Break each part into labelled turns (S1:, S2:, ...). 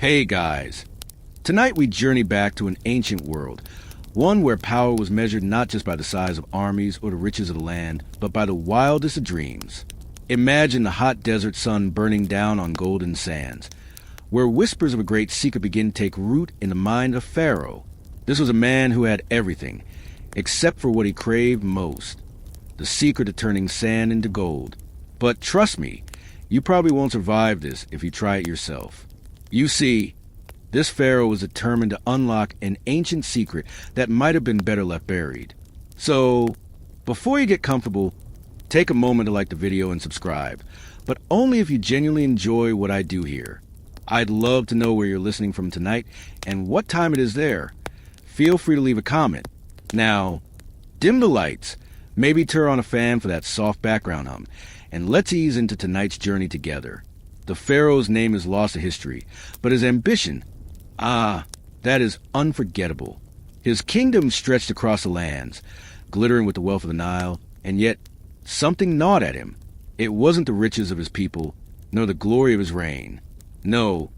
S1: Hey guys! Tonight we journey back to an ancient world, one where power was measured not just by the size of armies or the riches of the land, but by the wildest of dreams. Imagine the hot desert sun burning down on golden sands, where whispers of a great secret begin to take root in the mind of Pharaoh. This was a man who had everything, except for what he craved most, the secret of turning sand into gold. But trust me, you probably won't survive this if you try it yourself. You see, this pharaoh was determined to unlock an ancient secret that might have been better left buried. So, before you get comfortable, take a moment to like the video and subscribe, but only if you genuinely enjoy what I do here. I'd love to know where you're listening from tonight and what time it is there. Feel free to leave a comment. Now, dim the lights, maybe turn on a fan for that soft background hum, and let's ease into tonight's journey together. The pharaoh's name is lost to history, but his ambition, that is unforgettable. His kingdom stretched across the lands, glittering with the wealth of the Nile, and yet something gnawed at him. It wasn't the riches of his people, nor the glory of his reign. No,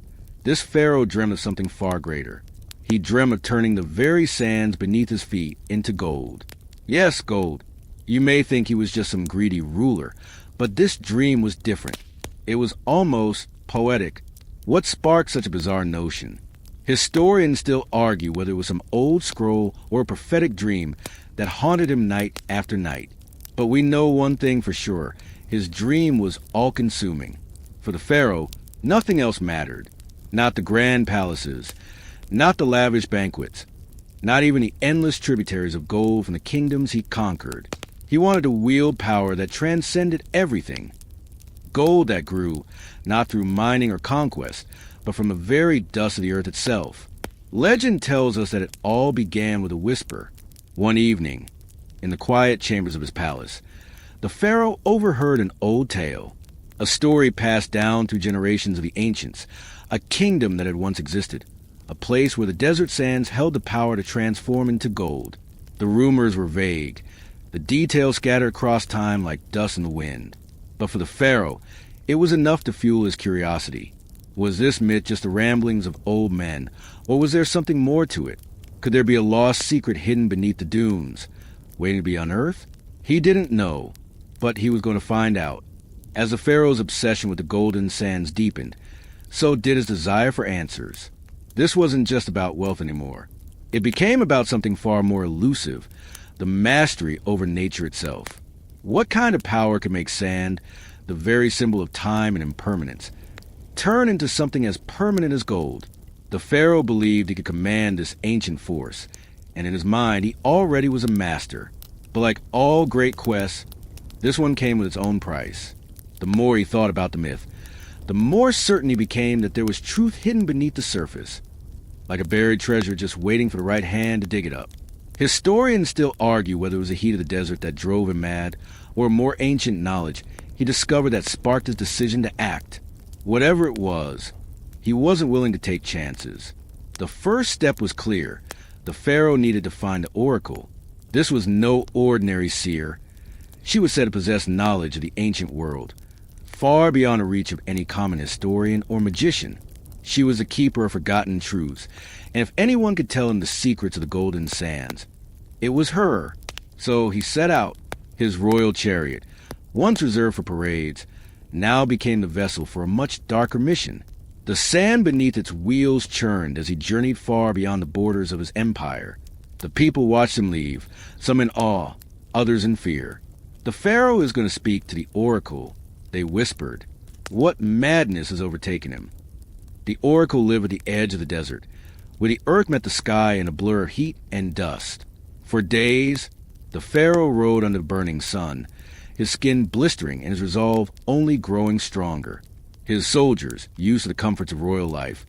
S1: this pharaoh dreamt of something far greater. He dreamt of turning the very sands beneath his feet into gold. Yes, gold. You may think he was just some greedy ruler, but this dream was different. It was almost poetic. What sparked such a bizarre notion? Historians still argue whether it was some old scroll or a prophetic dream that haunted him night after night. But we know one thing for sure. His dream was all-consuming. For the pharaoh, nothing else mattered. Not the grand palaces, not the lavish banquets, not even the endless tributaries of gold from the kingdoms he conquered. He wanted to wield power that transcended everything. Gold that grew, not through mining or conquest, but from the very dust of the earth itself. Legend tells us that it all began with a whisper. One evening, in the quiet chambers of his palace, the pharaoh overheard an old tale, a story passed down through generations of the ancients, a kingdom that had once existed, a place where the desert sands held the power to transform into gold. The rumors were vague, the details scattered across time like dust in the wind. But for the pharaoh, it was enough to fuel his curiosity. Was this myth just the ramblings of old men, or was there something more to it? Could there be a lost secret hidden beneath the dunes, waiting to be unearthed? He didn't know, but he was going to find out. As the pharaoh's obsession with the golden sands deepened, so did his desire for answers. This wasn't just about wealth anymore. It became about something far more elusive, the mastery over nature itself. What kind of power could make sand, the very symbol of time and impermanence, turn into something as permanent as gold? The pharaoh believed he could command this ancient force, and in his mind he already was a master. But like all great quests, this one came with its own price. The more he thought about the myth, the more certain he became that there was truth hidden beneath the surface, like a buried treasure just waiting for the right hand to dig it up. Historians still argue whether it was the heat of the desert that drove him mad, or more ancient knowledge he discovered that sparked his decision to act. Whatever it was, he wasn't willing to take chances. The first step was clear. The pharaoh needed to find the oracle. This was no ordinary seer. She was said to possess knowledge of the ancient world, far beyond the reach of any common historian or magician. She was a keeper of forgotten truths, and if anyone could tell him the secrets of the golden sands, it was her. So he set out. His royal chariot, once reserved for parades, now became the vessel for a much darker mission. The sand beneath its wheels churned as he journeyed far beyond the borders of his empire. The people watched him leave, some in awe, others in fear. The pharaoh is going to speak to the oracle, they whispered. What madness has overtaken him? The oracle lived at the edge of the desert, where the earth met the sky in a blur of heat and dust. For days, the pharaoh rode under the burning sun, his skin blistering and his resolve only growing stronger. His soldiers, used to the comforts of royal life,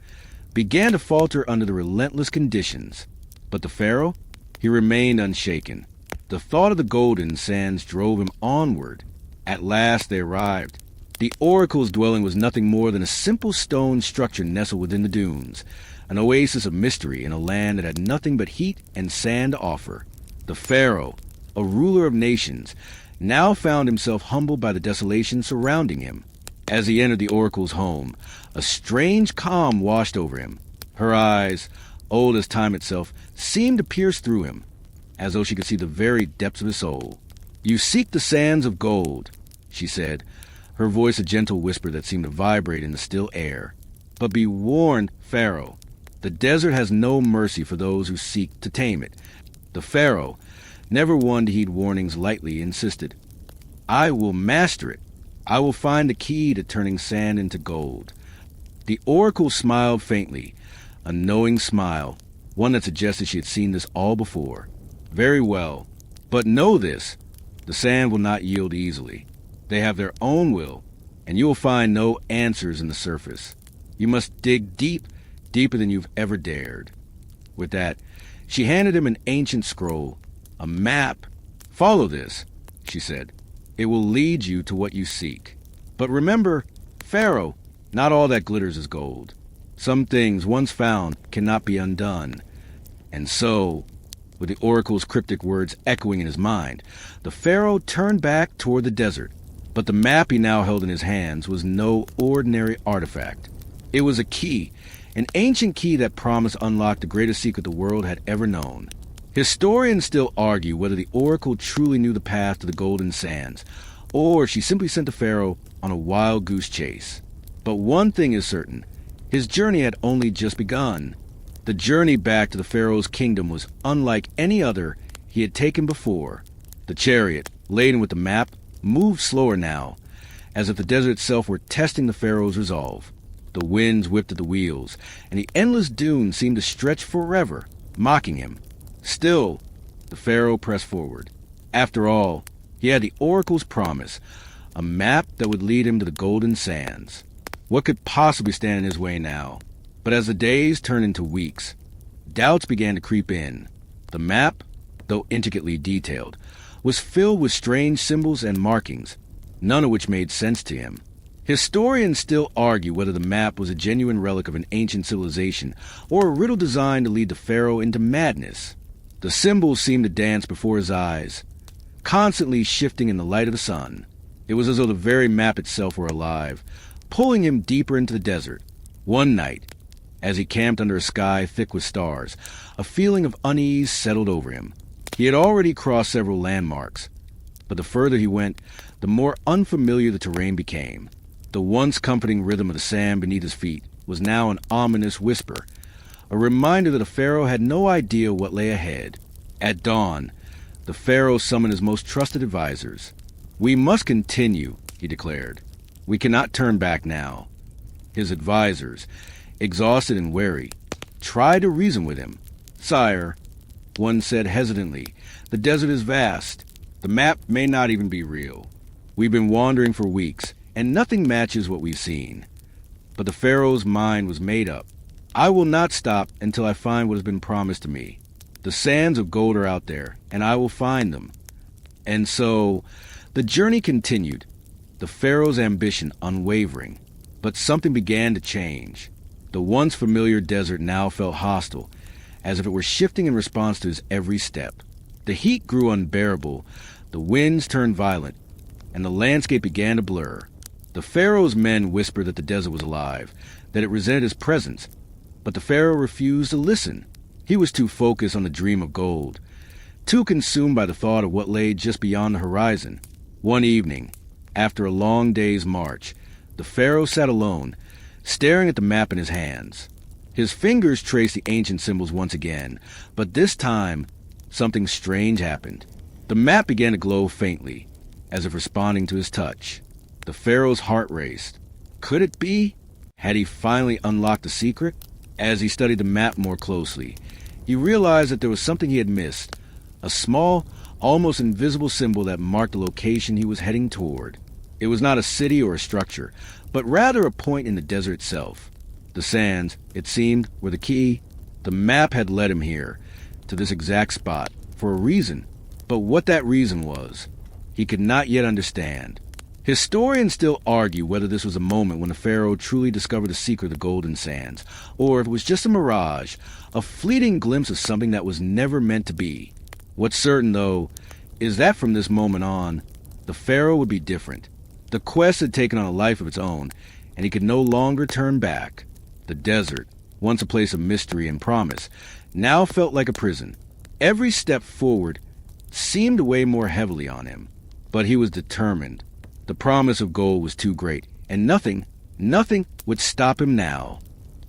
S1: began to falter under the relentless conditions. But the pharaoh, he remained unshaken. The thought of the golden sands drove him onward. At last they arrived. The oracle's dwelling was nothing more than a simple stone structure nestled within the dunes, an oasis of mystery in a land that had nothing but heat and sand to offer. The pharaoh, a ruler of nations, now found himself humbled by the desolation surrounding him. As he entered the oracle's home, a strange calm washed over him. Her eyes, old as time itself, seemed to pierce through him, as though she could see the very depths of his soul. "You seek the sands of gold," she said, her voice a gentle whisper that seemed to vibrate in the still air. "But be warned, Pharaoh. The desert has no mercy for those who seek to tame it." The Pharaoh, never one to heed warnings lightly, insisted, "I will master it. I will find the key to turning sand into gold." The oracle smiled faintly, a knowing smile, one that suggested she had seen this all before. "Very well. But know this, the sand will not yield easily. They have their own will, and you will find no answers in the surface. You must dig deep, deeper than you've ever dared." With that, she handed him an ancient scroll, a map. "Follow this," she said. "It will lead you to what you seek. But remember, Pharaoh, not all that glitters is gold. Some things, once found, cannot be undone." And so, with the oracle's cryptic words echoing in his mind, the Pharaoh turned back toward the desert. But the map he now held in his hands was no ordinary artifact. It was a key, an ancient key that promised to unlock the greatest secret the world had ever known. Historians still argue whether the oracle truly knew the path to the golden sands, or she simply sent the Pharaoh on a wild goose chase. But one thing is certain, his journey had only just begun. The journey back to the Pharaoh's kingdom was unlike any other he had taken before. The chariot, laden with the map, moved slower now, as if the desert itself were testing the Pharaoh's resolve. The winds whipped at the wheels, and the endless dunes seemed to stretch forever, mocking him. Still, the Pharaoh pressed forward. After all, he had the oracle's promise, a map that would lead him to the golden sands. What could possibly stand in his way now? But as the days turned into weeks, doubts began to creep in. The map, though intricately detailed, was filled with strange symbols and markings, none of which made sense to him. Historians still argue whether the map was a genuine relic of an ancient civilization or a riddle designed to lead the Pharaoh into madness. The symbols seemed to dance before his eyes, constantly shifting in the light of the sun. It was as though the very map itself were alive, pulling him deeper into the desert. One night, as he camped under a sky thick with stars, a feeling of unease settled over him. He had already crossed several landmarks, but the further he went, the more unfamiliar the terrain became. The once comforting rhythm of the sand beneath his feet was now an ominous whisper, a reminder that the Pharaoh had no idea what lay ahead. At dawn, the Pharaoh summoned his most trusted advisors. "We must continue," he declared. "We cannot turn back now." His advisors, exhausted and weary, tried to reason with him. "Sire," one said hesitantly, "the desert is vast. The map may not even be real. We've been wandering for weeks, and nothing matches what we've seen." But the Pharaoh's mind was made up. "I will not stop until I find what has been promised to me. The sands of gold are out there, and I will find them." And so, the journey continued, the Pharaoh's ambition unwavering. But something began to change. The once familiar desert now felt hostile, as if it were shifting in response to his every step. The heat grew unbearable, the winds turned violent, and the landscape began to blur. The Pharaoh's men whispered that the desert was alive, that it resented his presence, but the Pharaoh refused to listen. He was too focused on the dream of gold, too consumed by the thought of what lay just beyond the horizon. One evening, after a long day's march, the Pharaoh sat alone, staring at the map in his hands. His fingers traced the ancient symbols once again, but this time, something strange happened. The map began to glow faintly, as if responding to his touch. The Pharaoh's heart raced. Could it be? Had he finally unlocked the secret? As he studied the map more closely, he realized that there was something he had missed, a small, almost invisible symbol that marked the location he was heading toward. It was not a city or a structure, but rather a point in the desert itself. The sands, it seemed, were the key. The map had led him here, to this exact spot, for a reason. But what that reason was, he could not yet understand. Historians still argue whether this was a moment when the Pharaoh truly discovered the secret of the golden sands, or if it was just a mirage, a fleeting glimpse of something that was never meant to be. What's certain, though, is that from this moment on, the Pharaoh would be different. The quest had taken on a life of its own, and he could no longer turn back. The desert, once a place of mystery and promise, now felt like a prison. Every step forward seemed to weigh more heavily on him, but he was determined. The promise of gold was too great, and nothing would stop him now.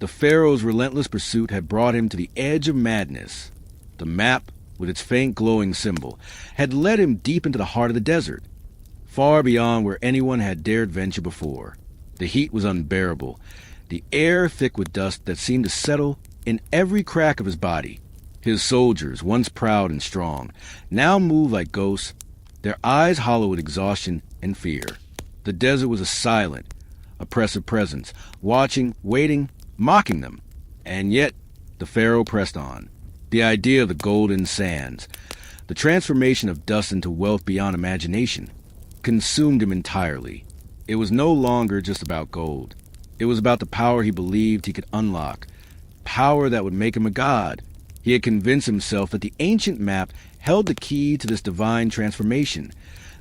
S1: The Pharaoh's relentless pursuit had brought him to the edge of madness. The map, with its faint glowing symbol, had led him deep into the heart of the desert, far beyond where anyone had dared venture before. The heat was unbearable, the air thick with dust that seemed to settle in every crack of his body. His soldiers, once proud and strong, now moved like ghosts, their eyes hollow with exhaustion and fear. The desert was a silent, oppressive presence, watching, waiting, mocking them. And yet, the Pharaoh pressed on. The idea of the golden sands, the transformation of dust into wealth beyond imagination, consumed him entirely. It was no longer just about gold. It was about the power he believed he could unlock, power that would make him a god. He had convinced himself that the ancient map held the key to this divine transformation,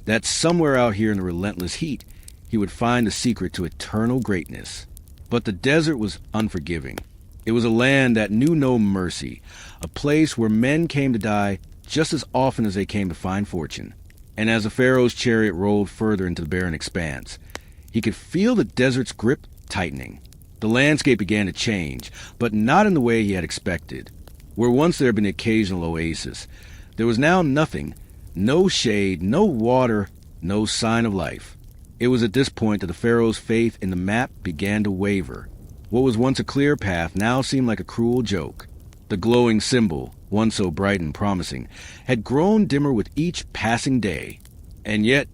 S1: that somewhere out here in the relentless heat, he would find the secret to eternal greatness. But the desert was unforgiving. It was a land that knew no mercy, a place where men came to die just as often as they came to find fortune. And as the Pharaoh's chariot rolled further into the barren expanse, he could feel the desert's grip tightening. The landscape began to change, but not in the way he had expected. Where once there had been an occasional oasis, there was now nothing, no shade, no water, no sign of life. It was at this point that the Pharaoh's faith in the map began to waver. What was once a clear path now seemed like a cruel joke. The glowing symbol, once so bright and promising, had grown dimmer with each passing day. And yet,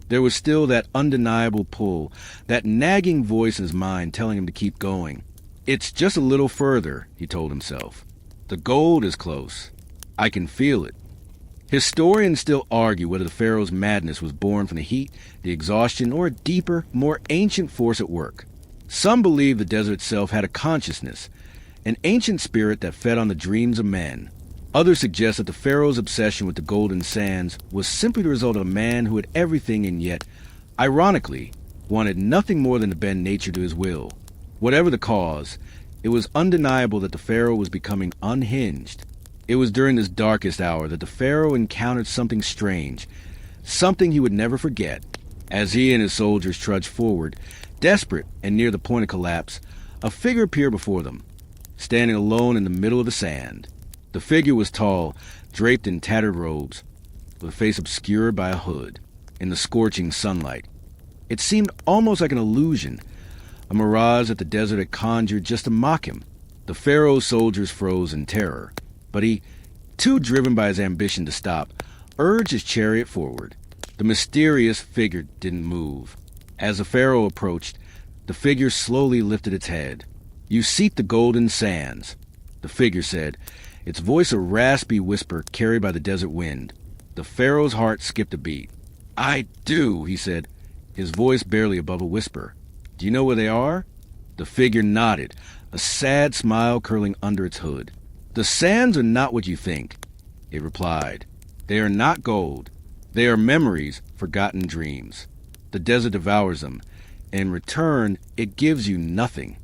S1: there was still that undeniable pull, that nagging voice in his mind telling him to keep going. It's just a little further, he told himself. The gold is close. I can feel it. Historians still argue whether the Pharaoh's madness was born from the heat, the exhaustion, or a deeper, more ancient force at work. Some believe the desert itself had a consciousness, an ancient spirit that fed on the dreams of men. Others suggest that the Pharaoh's obsession with the golden sands was simply the result of a man who had everything and yet, ironically, wanted nothing more than to bend nature to his will. Whatever the cause, it was undeniable that the Pharaoh was becoming unhinged. It was during this darkest hour that the Pharaoh encountered something strange, something he would never forget. As he and his soldiers trudged forward, desperate and near the point of collapse, a figure appeared before them, standing alone in the middle of the sand. The figure was tall, draped in tattered robes, with a face obscured by a hood. In the scorching sunlight, it seemed almost like an illusion, a mirage that the desert had conjured just to mock him. The Pharaoh's soldiers froze in terror, but he, too driven by his ambition to stop, urged his chariot forward. The mysterious figure didn't move. As the Pharaoh approached, the figure slowly lifted its head. "You seek the golden sands," the figure said, its voice a raspy whisper carried by the desert wind. The Pharaoh's heart skipped a beat. "I do," he said, his voice barely above a whisper. "Do you know where they are?" The figure nodded, a sad smile curling under its hood. "The sands are not what you think," it replied. "They are not gold. They are memories, forgotten dreams. The desert devours them. In return, it gives you nothing."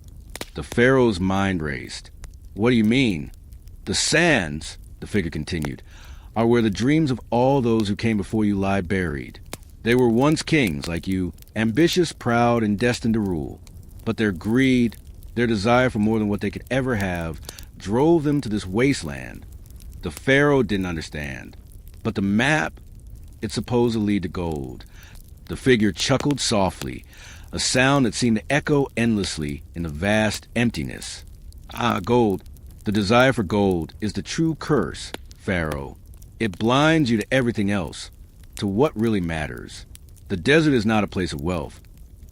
S1: The Pharaoh's mind raced. "What do you mean?" "The sands," the figure continued, "are where the dreams of all those who came before you lie buried. They were once kings like you, ambitious, proud, and destined to rule. But their greed, their desire for more than what they could ever have, drove them to this wasteland." The Pharaoh didn't understand. But the map, it supposed to lead to gold. The figure chuckled softly, a sound that seemed to echo endlessly in the vast emptiness. "Ah, gold. The desire for gold is the true curse, Pharaoh. It blinds you to everything else, to what really matters. The desert is not a place of wealth.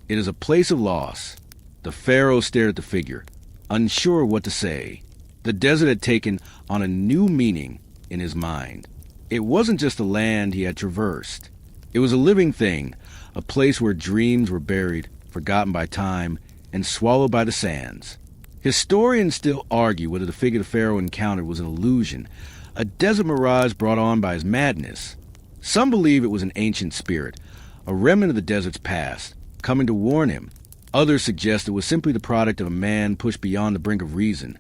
S1: It is a place of loss." The Pharaoh stared at the figure, unsure what to say. The desert had taken on a new meaning in his mind. It wasn't just the land he had traversed. It was a living thing, a place where dreams were buried, forgotten by time, and swallowed by the sands. Historians still argue whether the figure the Pharaoh encountered was an illusion, a desert mirage brought on by his madness. Some believe it was an ancient spirit, a remnant of the desert's past, coming to warn him. Others suggest it was simply the product of a man pushed beyond the brink of reason,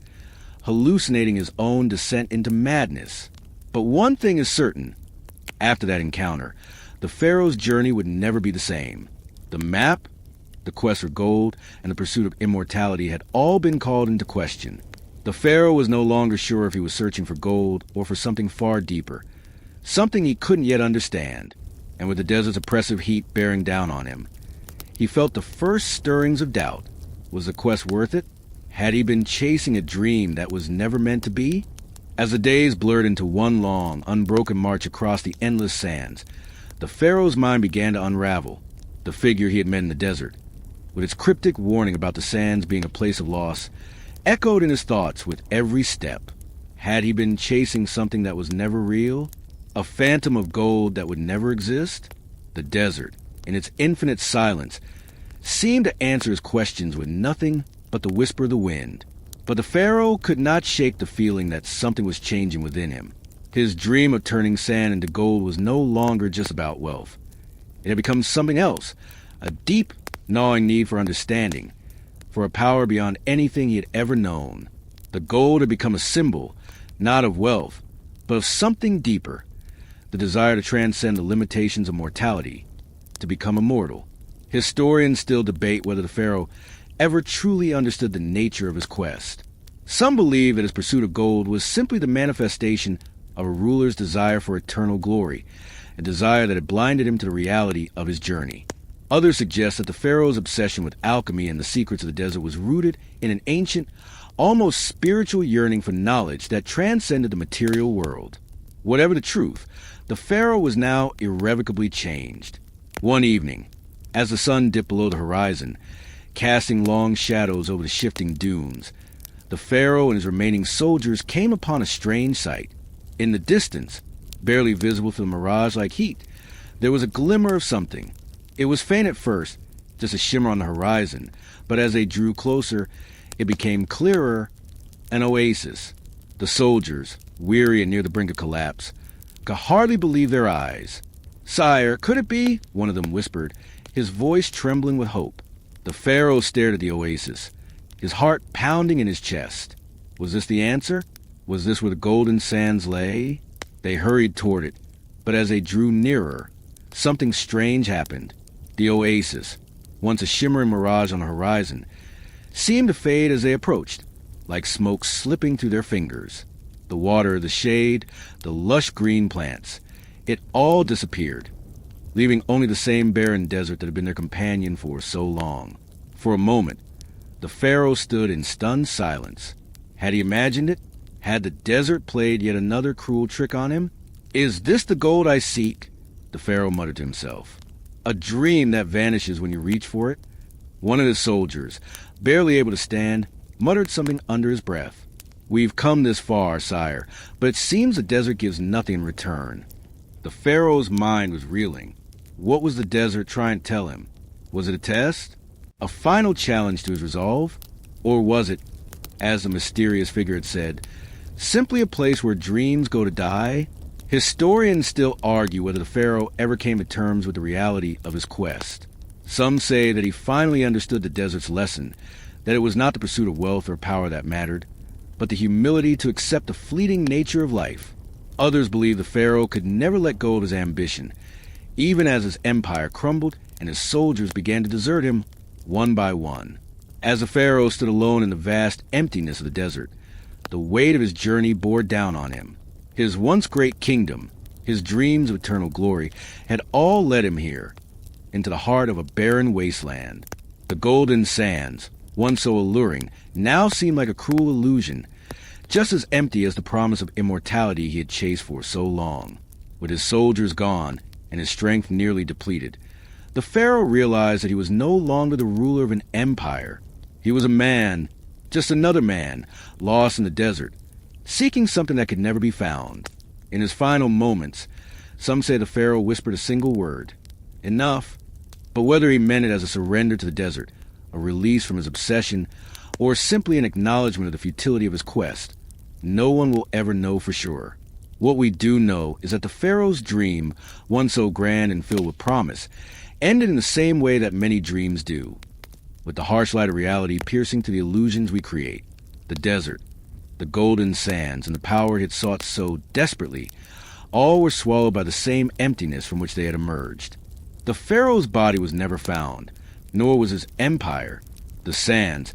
S1: hallucinating his own descent into madness. But one thing is certain. After that encounter, the Pharaoh's journey would never be the same. The map, the quest for gold, and the pursuit of immortality had all been called into question. The Pharaoh was no longer sure if he was searching for gold or for something far deeper, something he couldn't yet understand. And with the desert's oppressive heat bearing down on him, he felt the first stirrings of doubt. Was the quest worth it? Had he been chasing a dream that was never meant to be? As the days blurred into one long, unbroken march across the endless sands, the Pharaoh's mind began to unravel. The figure he had met in the desert, with its cryptic warning about the sands being a place of loss, echoed in his thoughts with every step. Had he been chasing something that was never real? A phantom of gold that would never exist? The desert, in its infinite silence, seemed to answer his questions with nothing but the whisper of the wind. But the Pharaoh could not shake the feeling that something was changing within him. His dream of turning sand into gold was no longer just about wealth. It had become something else, a deep, gnawing need for understanding, for a power beyond anything he had ever known. The gold had become a symbol, not of wealth, but of something deeper, the desire to transcend the limitations of mortality, to become immortal. Historians still debate whether the Pharaoh ever truly understood the nature of his quest. Some believe that his pursuit of gold was simply the manifestation of a ruler's desire for eternal glory, a desire that had blinded him to the reality of his journey. Others suggest that the Pharaoh's obsession with alchemy and the secrets of the desert was rooted in an ancient, almost spiritual yearning for knowledge that transcended the material world. Whatever the truth, the Pharaoh was now irrevocably changed. One evening, as the sun dipped below the horizon, casting long shadows over the shifting dunes, the Pharaoh and his remaining soldiers came upon a strange sight. In the distance, barely visible through the mirage-like heat, there was a glimmer of something. It was faint at first, just a shimmer on the horizon, but as they drew closer, it became clearer, an oasis. The soldiers, weary and near the brink of collapse, could hardly believe their eyes. "Sire, could it be?" one of them whispered, his voice trembling with hope. The Pharaoh stared at the oasis, his heart pounding in his chest. Was this the answer? Was this where the golden sands lay? They hurried toward it, but as they drew nearer, something strange happened. The oasis, once a shimmering mirage on the horizon, seemed to fade as they approached, like smoke slipping through their fingers. The water, the shade, the lush green plants, it all disappeared, leaving only the same barren desert that had been their companion for so long. For a moment, the Pharaoh stood in stunned silence. Had he imagined it? Had the desert played yet another cruel trick on him? "Is this the gold I seek?" the Pharaoh muttered to himself. "A dream that vanishes when you reach for it?" One of his soldiers, barely able to stand, muttered something under his breath. "We've come this far, sire, but it seems the desert gives nothing in return." The Pharaoh's mind was reeling. What was the desert trying to tell him? Was it a test? A final challenge to his resolve? Or was it, as the mysterious figure had said, simply a place where dreams go to die? Historians still argue whether the Pharaoh ever came to terms with the reality of his quest. Some say that he finally understood the desert's lesson, that it was not the pursuit of wealth or power that mattered, but the humility to accept the fleeting nature of life. Others believe the Pharaoh could never let go of his ambition, even as his empire crumbled and his soldiers began to desert him one by one. As the Pharaoh stood alone in the vast emptiness of the desert, the weight of his journey bore down on him. His once great kingdom, his dreams of eternal glory, had all led him here, into the heart of a barren wasteland. The golden sands, once so alluring, now seemed like a cruel illusion, just as empty as the promise of immortality he had chased for so long. With his soldiers gone and his strength nearly depleted, the Pharaoh realized that he was no longer the ruler of an empire. He was a man, just another man, lost in the desert, seeking something that could never be found. In his final moments, some say the Pharaoh whispered a single word, "Enough." But whether he meant it as a surrender to the desert, a release from his obsession, or simply an acknowledgement of the futility of his quest, no one will ever know for sure. What we do know is that the Pharaoh's dream, one so grand and filled with promise, ended in the same way that many dreams do, with the harsh light of reality piercing to the illusions we create. The desert, the golden sands, and the power it had sought so desperately, all were swallowed by the same emptiness from which they had emerged. The Pharaoh's body was never found, nor was his empire. The sands,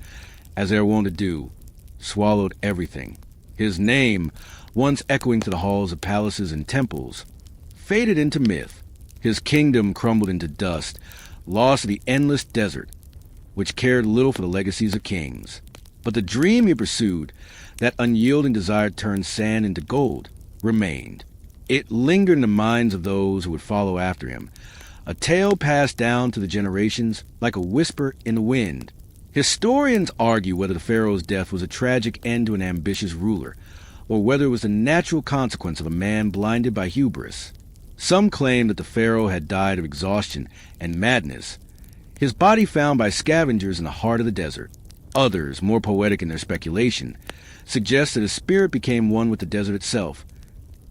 S1: as they are wont to do, swallowed everything. His name, once echoing to the halls of palaces and temples, faded into myth. His kingdom crumbled into dust, lost to the endless desert, which cared little for the legacies of kings. But the dream he pursued, that unyielding desire to turn sand into gold, remained. It lingered in the minds of those who would follow after him, a tale passed down to the generations like a whisper in the wind. Historians argue whether the Pharaoh's death was a tragic end to an ambitious ruler, or whether it was the natural consequence of a man blinded by hubris. Some claim that the Pharaoh had died of exhaustion and madness, his body found by scavengers in the heart of the desert. Others, more poetic in their speculation, suggest that his spirit became one with the desert itself,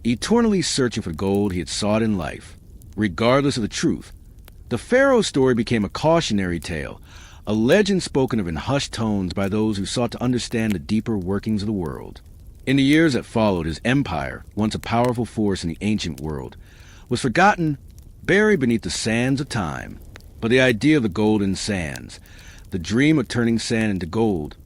S1: eternally searching for the gold he had sought in life. Regardless of the truth, the Pharaoh's story became a cautionary tale, a legend spoken of in hushed tones by those who sought to understand the deeper workings of the world. In the years that followed, his empire, once a powerful force in the ancient world, was forgotten, buried beneath the sands of time. But the idea of the golden sands, the dream of turning sand into gold,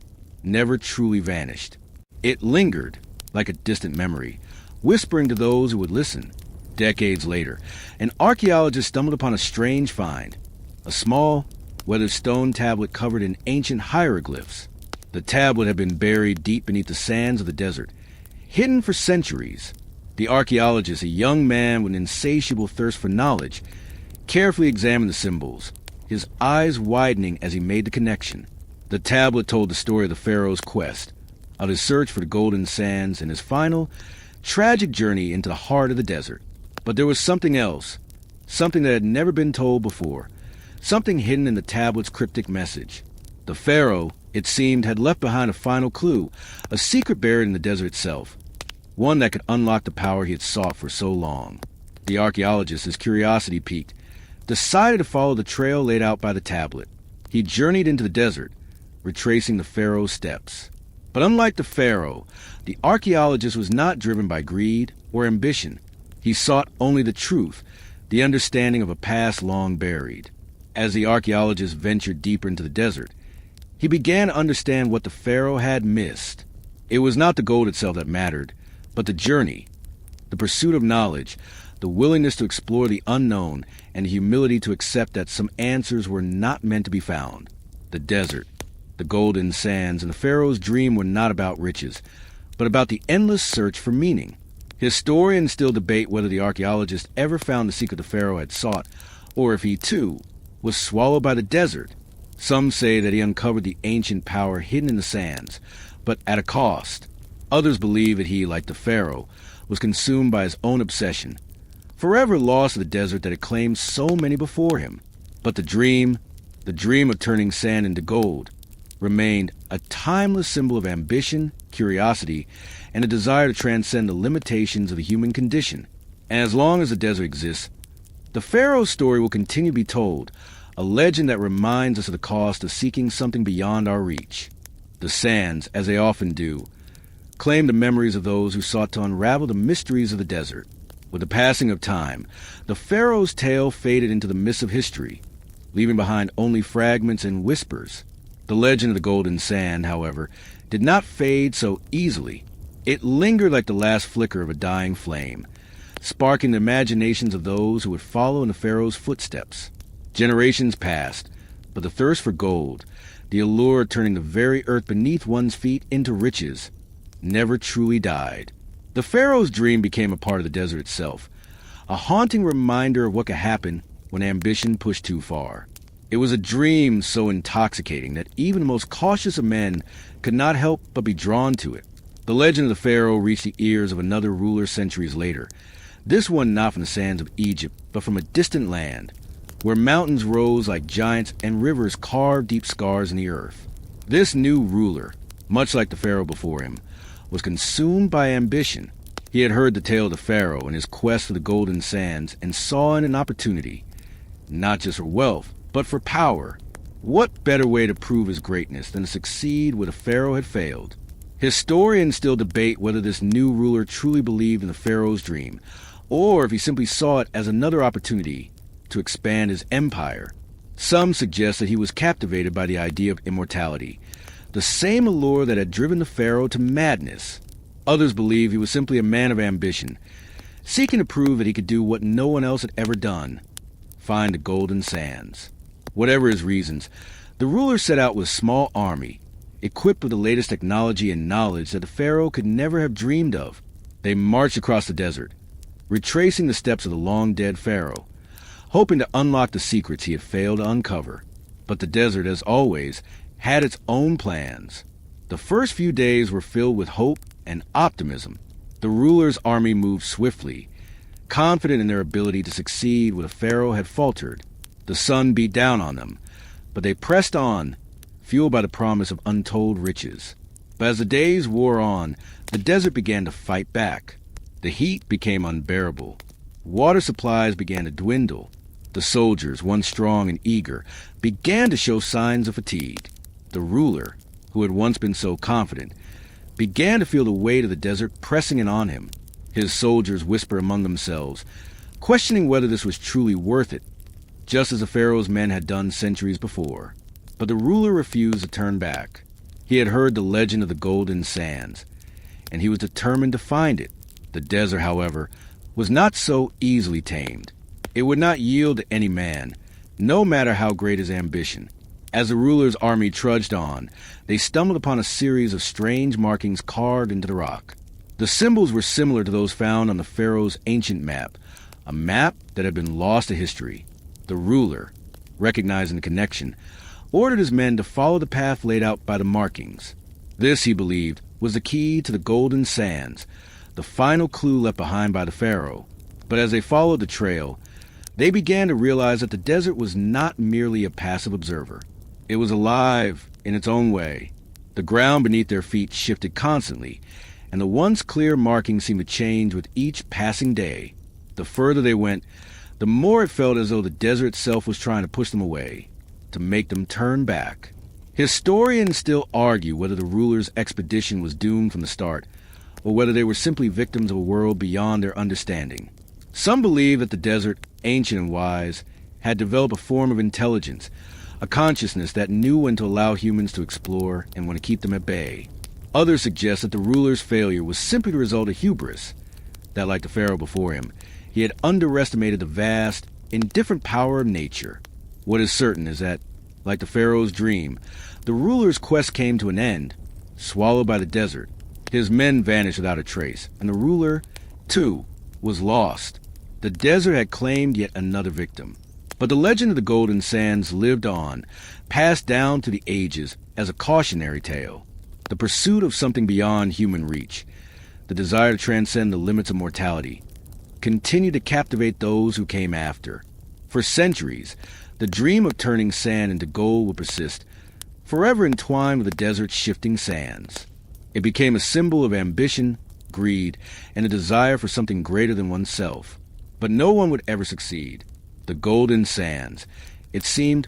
S1: never truly vanished. It lingered like a distant memory, whispering to those who would listen. Decades later, an archaeologist stumbled upon a strange find, a small, weathered stone tablet covered in ancient hieroglyphs. The tablet had been buried deep beneath the sands of the desert, hidden for centuries. The archaeologist, a young man with an insatiable thirst for knowledge, carefully examined the symbols, his eyes widening as he made the connection. The tablet told the story of the Pharaoh's quest, of his search for the golden sands, and his final, tragic journey into the heart of the desert. But there was something else, something that had never been told before, something hidden in the tablet's cryptic message. The Pharaoh, it seemed, had left behind a final clue, a secret buried in the desert itself, one that could unlock the power he had sought for so long. The archaeologist, his curiosity piqued, decided to follow the trail laid out by the tablet. He journeyed into the desert, retracing the Pharaoh's steps. But unlike the Pharaoh, the archaeologist was not driven by greed or ambition. He sought only the truth, the understanding of a past long buried. As the archaeologist ventured deeper into the desert, he began to understand what the Pharaoh had missed. It was not the gold itself that mattered, but the journey, the pursuit of knowledge, the willingness to explore the unknown, and the humility to accept that some answers were not meant to be found. The desert, the golden sands, and the Pharaoh's dream were not about riches, but about the endless search for meaning. Historians still debate whether the archaeologist ever found the secret the Pharaoh had sought, or if he, too, was swallowed by the desert. Some say that he uncovered the ancient power hidden in the sands, but at a cost. Others believe that he, like the Pharaoh, was consumed by his own obsession, forever lost to the desert that had claimed so many before him. But the dream of turning sand into gold, remained a timeless symbol of ambition, curiosity, and a desire to transcend the limitations of the human condition. And as long as the desert exists, the Pharaoh's story will continue to be told, a legend that reminds us of the cost of seeking something beyond our reach. The sands, as they often do, claim the memories of those who sought to unravel the mysteries of the desert. With the passing of time, the Pharaoh's tale faded into the mists of history, leaving behind only fragments and whispers. The legend of the golden sand, however, did not fade so easily. It lingered like the last flicker of a dying flame, sparking the imaginations of those who would follow in the Pharaoh's footsteps. Generations passed, but the thirst for gold, the allure of turning the very earth beneath one's feet into riches, never truly died. The Pharaoh's dream became a part of the desert itself, a haunting reminder of what could happen when ambition pushed too far. It was a dream so intoxicating that even the most cautious of men could not help but be drawn to it. The legend of the Pharaoh reached the ears of another ruler centuries later, this one not from the sands of Egypt, but from a distant land, where mountains rose like giants and rivers carved deep scars in the earth. This new ruler, much like the Pharaoh before him, was consumed by ambition. He had heard the tale of the Pharaoh and his quest for the golden sands and saw in an opportunity. not just for wealth, but for power. What better way to prove his greatness than to succeed where the Pharaoh had failed? Historians still debate whether this new ruler truly believed in the Pharaoh's dream, or if he simply saw it as another opportunity to expand his empire. Some suggest that he was captivated by the idea of immortality, the same allure that had driven the Pharaoh to madness. Others believe he was simply a man of ambition, seeking to prove that he could do what no one else had ever done: find the golden sands. Whatever his reasons, the ruler set out with a small army, equipped with the latest technology and knowledge that the Pharaoh could never have dreamed of. They marched across the desert, retracing the steps of the long-dead Pharaoh, hoping to unlock the secrets he had failed to uncover. But the desert, as always, had its own plans. The first few days were filled with hope and optimism. The ruler's army moved swiftly, confident in their ability to succeed where the Pharaoh had faltered. The sun beat down on them, but they pressed on, fueled by the promise of untold riches. But as the days wore on, the desert began to fight back. The heat became unbearable. Water supplies began to dwindle. The soldiers, once strong and eager, began to show signs of fatigue. The ruler, who had once been so confident, began to feel the weight of the desert pressing in on him. His soldiers whispered among themselves, questioning whether this was truly worth it, just as the Pharaoh's men had done centuries before. But the ruler refused to turn back. He had heard the legend of the golden sands, and he was determined to find it. The desert, however, was not so easily tamed. It would not yield to any man, no matter how great his ambition. As the ruler's army trudged on, they stumbled upon a series of strange markings carved into the rock. The symbols were similar to those found on the Pharaoh's ancient map, a map that had been lost to history. The ruler, recognizing the connection, ordered his men to follow the path laid out by the markings. This, he believed, was the key to the golden sands, the final clue left behind by the Pharaoh. But as they followed the trail, they began to realize that the desert was not merely a passive observer. It was alive in its own way. The ground beneath their feet shifted constantly, and the once clear markings seemed to change with each passing day. The further they went, the more it felt as though the desert itself was trying to push them away, to make them turn back. Historians still argue whether the ruler's expedition was doomed from the start, or whether they were simply victims of a world beyond their understanding. Some believe that the desert, ancient and wise, had developed a form of intelligence, a consciousness that knew when to allow humans to explore and when to keep them at bay. Others suggest that the ruler's failure was simply the result of hubris, that like the Pharaoh before him, he had underestimated the vast, indifferent power of nature. What is certain is that, like the Pharaoh's dream, the ruler's quest came to an end, swallowed by the desert. His men vanished without a trace, and the ruler, too, was lost. The desert had claimed yet another victim. But the legend of the golden sands lived on, passed down to the ages as a cautionary tale. The pursuit of something beyond human reach, the desire to transcend the limits of mortality, continued to captivate those who came after. For centuries, the dream of turning sand into gold would persist, forever entwined with the desert's shifting sands. It became a symbol of ambition, greed, and a desire for something greater than oneself. But no one would ever succeed. The golden sands, it seemed,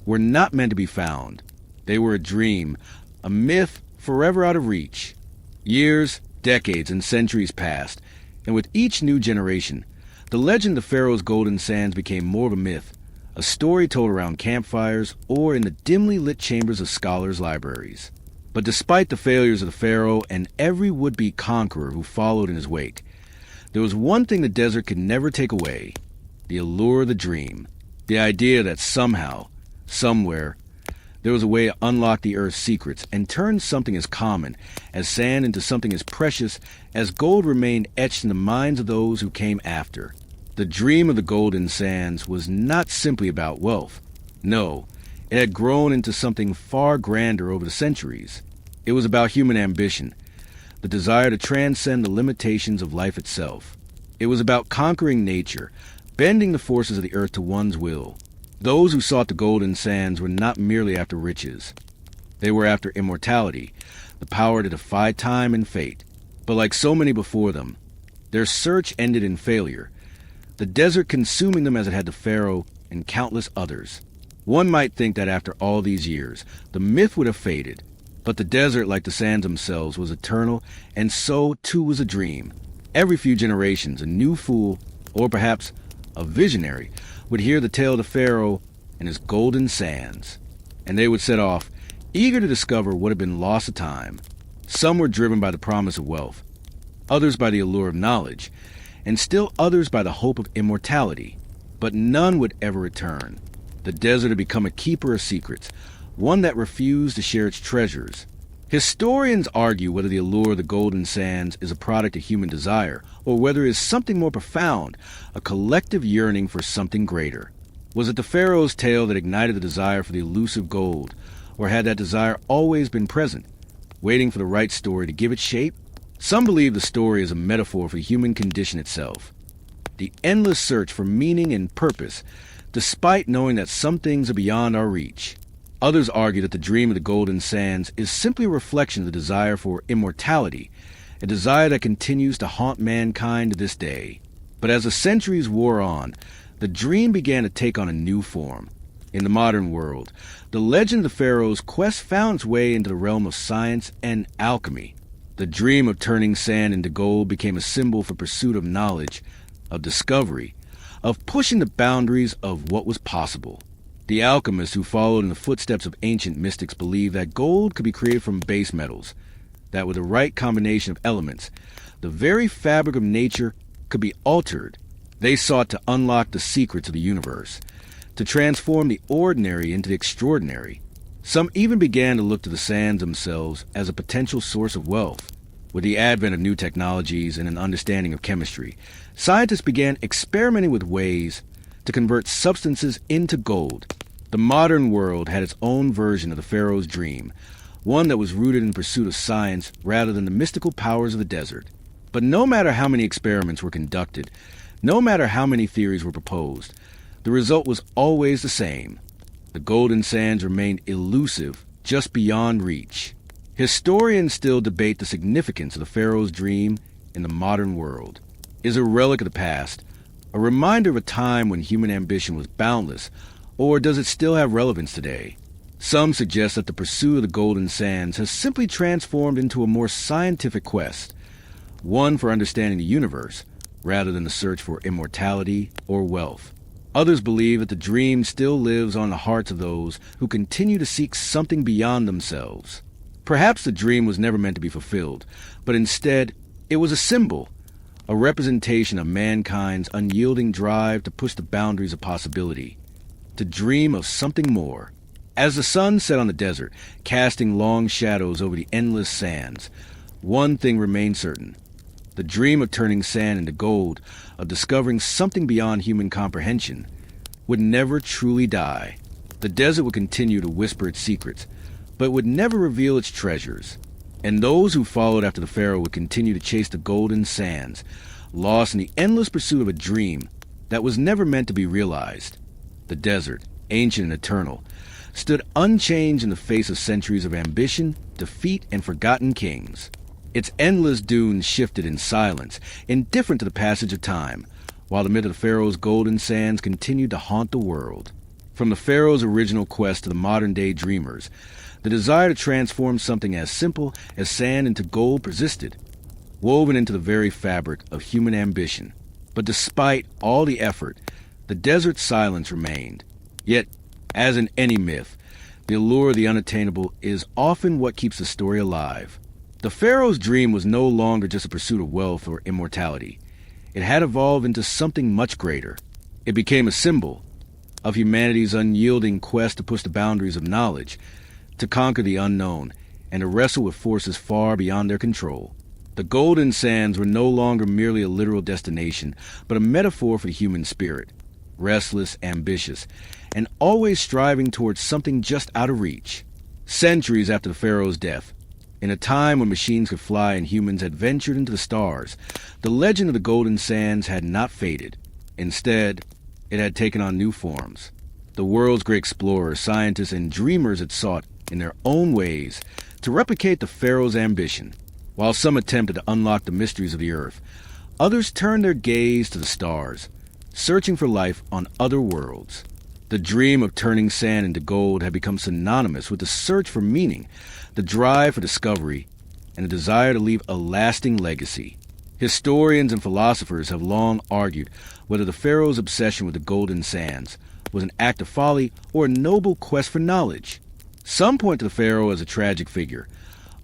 S1: were not meant to be found. They were a dream, a myth forever out of reach. Years, decades, and centuries passed, and with each new generation, the legend of Pharaoh's golden sands became more of a myth, a story told around campfires or in the dimly lit chambers of scholars' libraries. But despite the failures of the Pharaoh and every would-be conqueror who followed in his wake, there was one thing the desert could never take away: the allure of the dream, the idea that somehow, somewhere, there was a way to unlock the earth's secrets and turn something as common as sand into something as precious as gold remained etched in the minds of those who came after. The dream of the golden sands was not simply about wealth. No, it had grown into something far grander over the centuries. It was about human ambition, the desire to transcend the limitations of life itself. It was about conquering nature, bending the forces of the earth to one's will. Those who sought the golden sands were not merely after riches. They were after immortality, the power to defy time and fate. But like so many before them, their search ended in failure, the desert consuming them as it had the Pharaoh and countless others. One might think that after all these years, the myth would have faded, but the desert, like the sands themselves, was eternal, and so too was a dream. Every few generations, a new fool, or perhaps a visionary, would hear the tale of the Pharaoh and his golden sands, and they would set off, eager to discover what had been lost to time. Some were driven by the promise of wealth, others by the allure of knowledge, and still others by the hope of immortality. But none would ever return. The desert had become a keeper of secrets, one that refused to share its treasures. Historians argue whether the allure of the golden sands is a product of human desire, or whether it is something more profound, a collective yearning for something greater. Was it the Pharaoh's tale that ignited the desire for the elusive gold, or had that desire always been present, waiting for the right story to give it shape? Some believe the story is a metaphor for the human condition itself, the endless search for meaning and purpose, despite knowing that some things are beyond our reach. Others argue that the dream of the golden sands is simply a reflection of the desire for immortality, a desire that continues to haunt mankind to this day. But as the centuries wore on, the dream began to take on a new form. In the modern world, the legend of the Pharaoh's quest found its way into the realm of science and alchemy. The dream of turning sand into gold became a symbol for pursuit of knowledge, of discovery, of pushing the boundaries of what was possible. The alchemists who followed in the footsteps of ancient mystics believed that gold could be created from base metals, that with the right combination of elements, the very fabric of nature could be altered. They sought to unlock the secrets of the universe, to transform the ordinary into the extraordinary. Some even began to look to the sands themselves as a potential source of wealth. With the advent of new technologies and an understanding of chemistry, scientists began experimenting with ways to convert substances into gold. The modern world had its own version of the Pharaoh's dream, one that was rooted in pursuit of science rather than the mystical powers of the desert. But no matter how many experiments were conducted, no matter how many theories were proposed, the result was always the same. The golden sands remained elusive, just beyond reach. Historians still debate the significance of the Pharaoh's dream in the modern world. Is it a relic of the past, a reminder of a time when human ambition was boundless, or does it still have relevance today? Some suggest that the pursuit of the golden sands has simply transformed into a more scientific quest, one for understanding the universe, rather than the search for immortality or wealth. Others believe that the dream still lives on the hearts of those who continue to seek something beyond themselves. Perhaps the dream was never meant to be fulfilled, but instead it was a symbol, a representation of mankind's unyielding drive to push the boundaries of possibility, to dream of something more. As the sun set on the desert, casting long shadows over the endless sands, one thing remained certain. The dream of turning sand into gold, of discovering something beyond human comprehension, would never truly die. The desert would continue to whisper its secrets, but would never reveal its treasures. And those who followed after the Pharaoh would continue to chase the golden sands, lost in the endless pursuit of a dream that was never meant to be realized. The desert, ancient and eternal, stood unchanged in the face of centuries of ambition, defeat, and forgotten kings. Its endless dunes shifted in silence, indifferent to the passage of time, while the myth of the Pharaoh's golden sands continued to haunt the world. From the Pharaoh's original quest to the modern-day dreamers, the desire to transform something as simple as sand into gold persisted, woven into the very fabric of human ambition. But despite all the effort, the desert's silence remained. Yet, as in any myth, the allure of the unattainable is often what keeps the story alive. The Pharaoh's dream was no longer just a pursuit of wealth or immortality. It had evolved into something much greater. It became a symbol of humanity's unyielding quest to push the boundaries of knowledge, to conquer the unknown, and to wrestle with forces far beyond their control. The golden sands were no longer merely a literal destination, but a metaphor for the human spirit, restless, ambitious, and always striving towards something just out of reach. Centuries after the Pharaoh's death, in a time when machines could fly and humans had ventured into the stars, the legend of the golden sands had not faded. Instead, it had taken on new forms. The world's great explorers, scientists, and dreamers had sought, in their own ways, to replicate the Pharaoh's ambition. While some attempted to unlock the mysteries of the earth, others turned their gaze to the stars, searching for life on other worlds. The dream of turning sand into gold had become synonymous with the search for meaning, the drive for discovery, and the desire to leave a lasting legacy. Historians and philosophers have long argued whether the pharaoh's obsession with the golden sands was an act of folly or a noble quest for knowledge. Some point to the pharaoh as a tragic figure,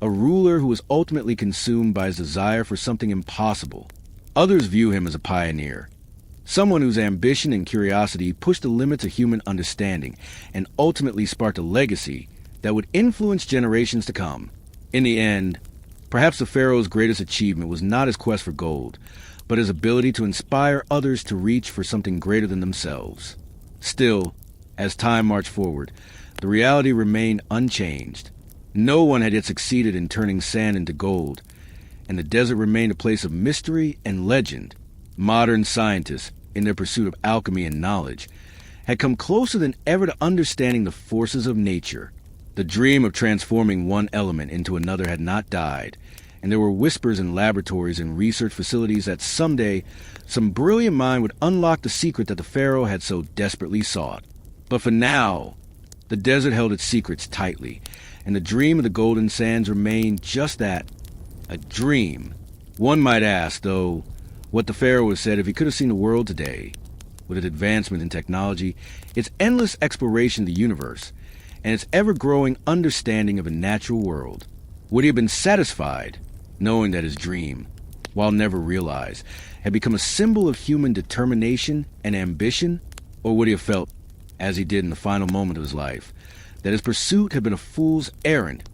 S1: a ruler who was ultimately consumed by his desire for something impossible. Others view him as a pioneer, someone whose ambition and curiosity pushed the limits of human understanding and ultimately sparked a legacy that would influence generations to come. In the end, perhaps the pharaoh's greatest achievement was not his quest for gold, but his ability to inspire others to reach for something greater than themselves. Still, as time marched forward, the reality remained unchanged. No one had yet succeeded in turning sand into gold, and the desert remained a place of mystery and legend. Modern scientists, in their pursuit of alchemy and knowledge, had come closer than ever to understanding the forces of nature. The dream of transforming one element into another had not died, and there were whispers in laboratories and research facilities that someday some brilliant mind would unlock the secret that the pharaoh had so desperately sought. But for now, the desert held its secrets tightly, and the dream of the golden sands remained just that, a dream. One might ask, though, what the pharaoh would have said if he could have seen the world today, with its advancement in technology, its endless exploration of the universe, and its ever-growing understanding of a natural world. Would he have been satisfied knowing that his dream, while never realized, had become a symbol of human determination and ambition? Or would he have felt, as he did in the final moment of his life, that his pursuit had been a fool's errand,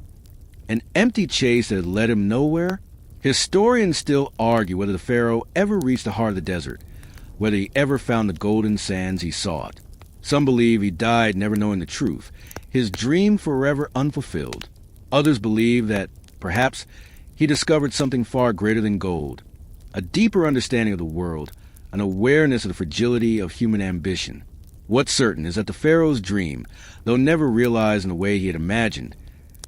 S1: an empty chase that had led him nowhere? Historians still argue whether the pharaoh ever reached the heart of the desert, whether he ever found the golden sands he sought. Some believe he died never knowing the truth, his dream forever unfulfilled. Others believe that, perhaps, he discovered something far greater than gold, a deeper understanding of the world, an awareness of the fragility of human ambition. What's certain is that the pharaoh's dream, though never realized in the way he had imagined,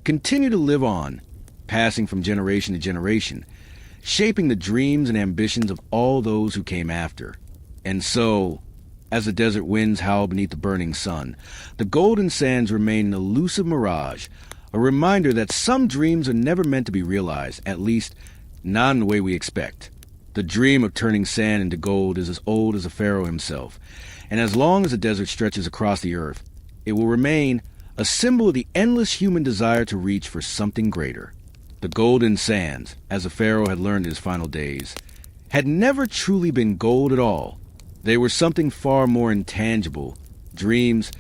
S1: continued to live on, passing from generation to generation, shaping the dreams and ambitions of all those who came after. And so, as the desert winds howl beneath the burning sun, the golden sands remain an elusive mirage, a reminder that some dreams are never meant to be realized, at least not in the way we expect. The dream of turning sand into gold is as old as the pharaoh himself, and as long as the desert stretches across the earth, it will remain a symbol of the endless human desire to reach for something greater. The golden sands, as the pharaoh had learned in his final days, had never truly been gold at all. They were something far more intangible, dreams,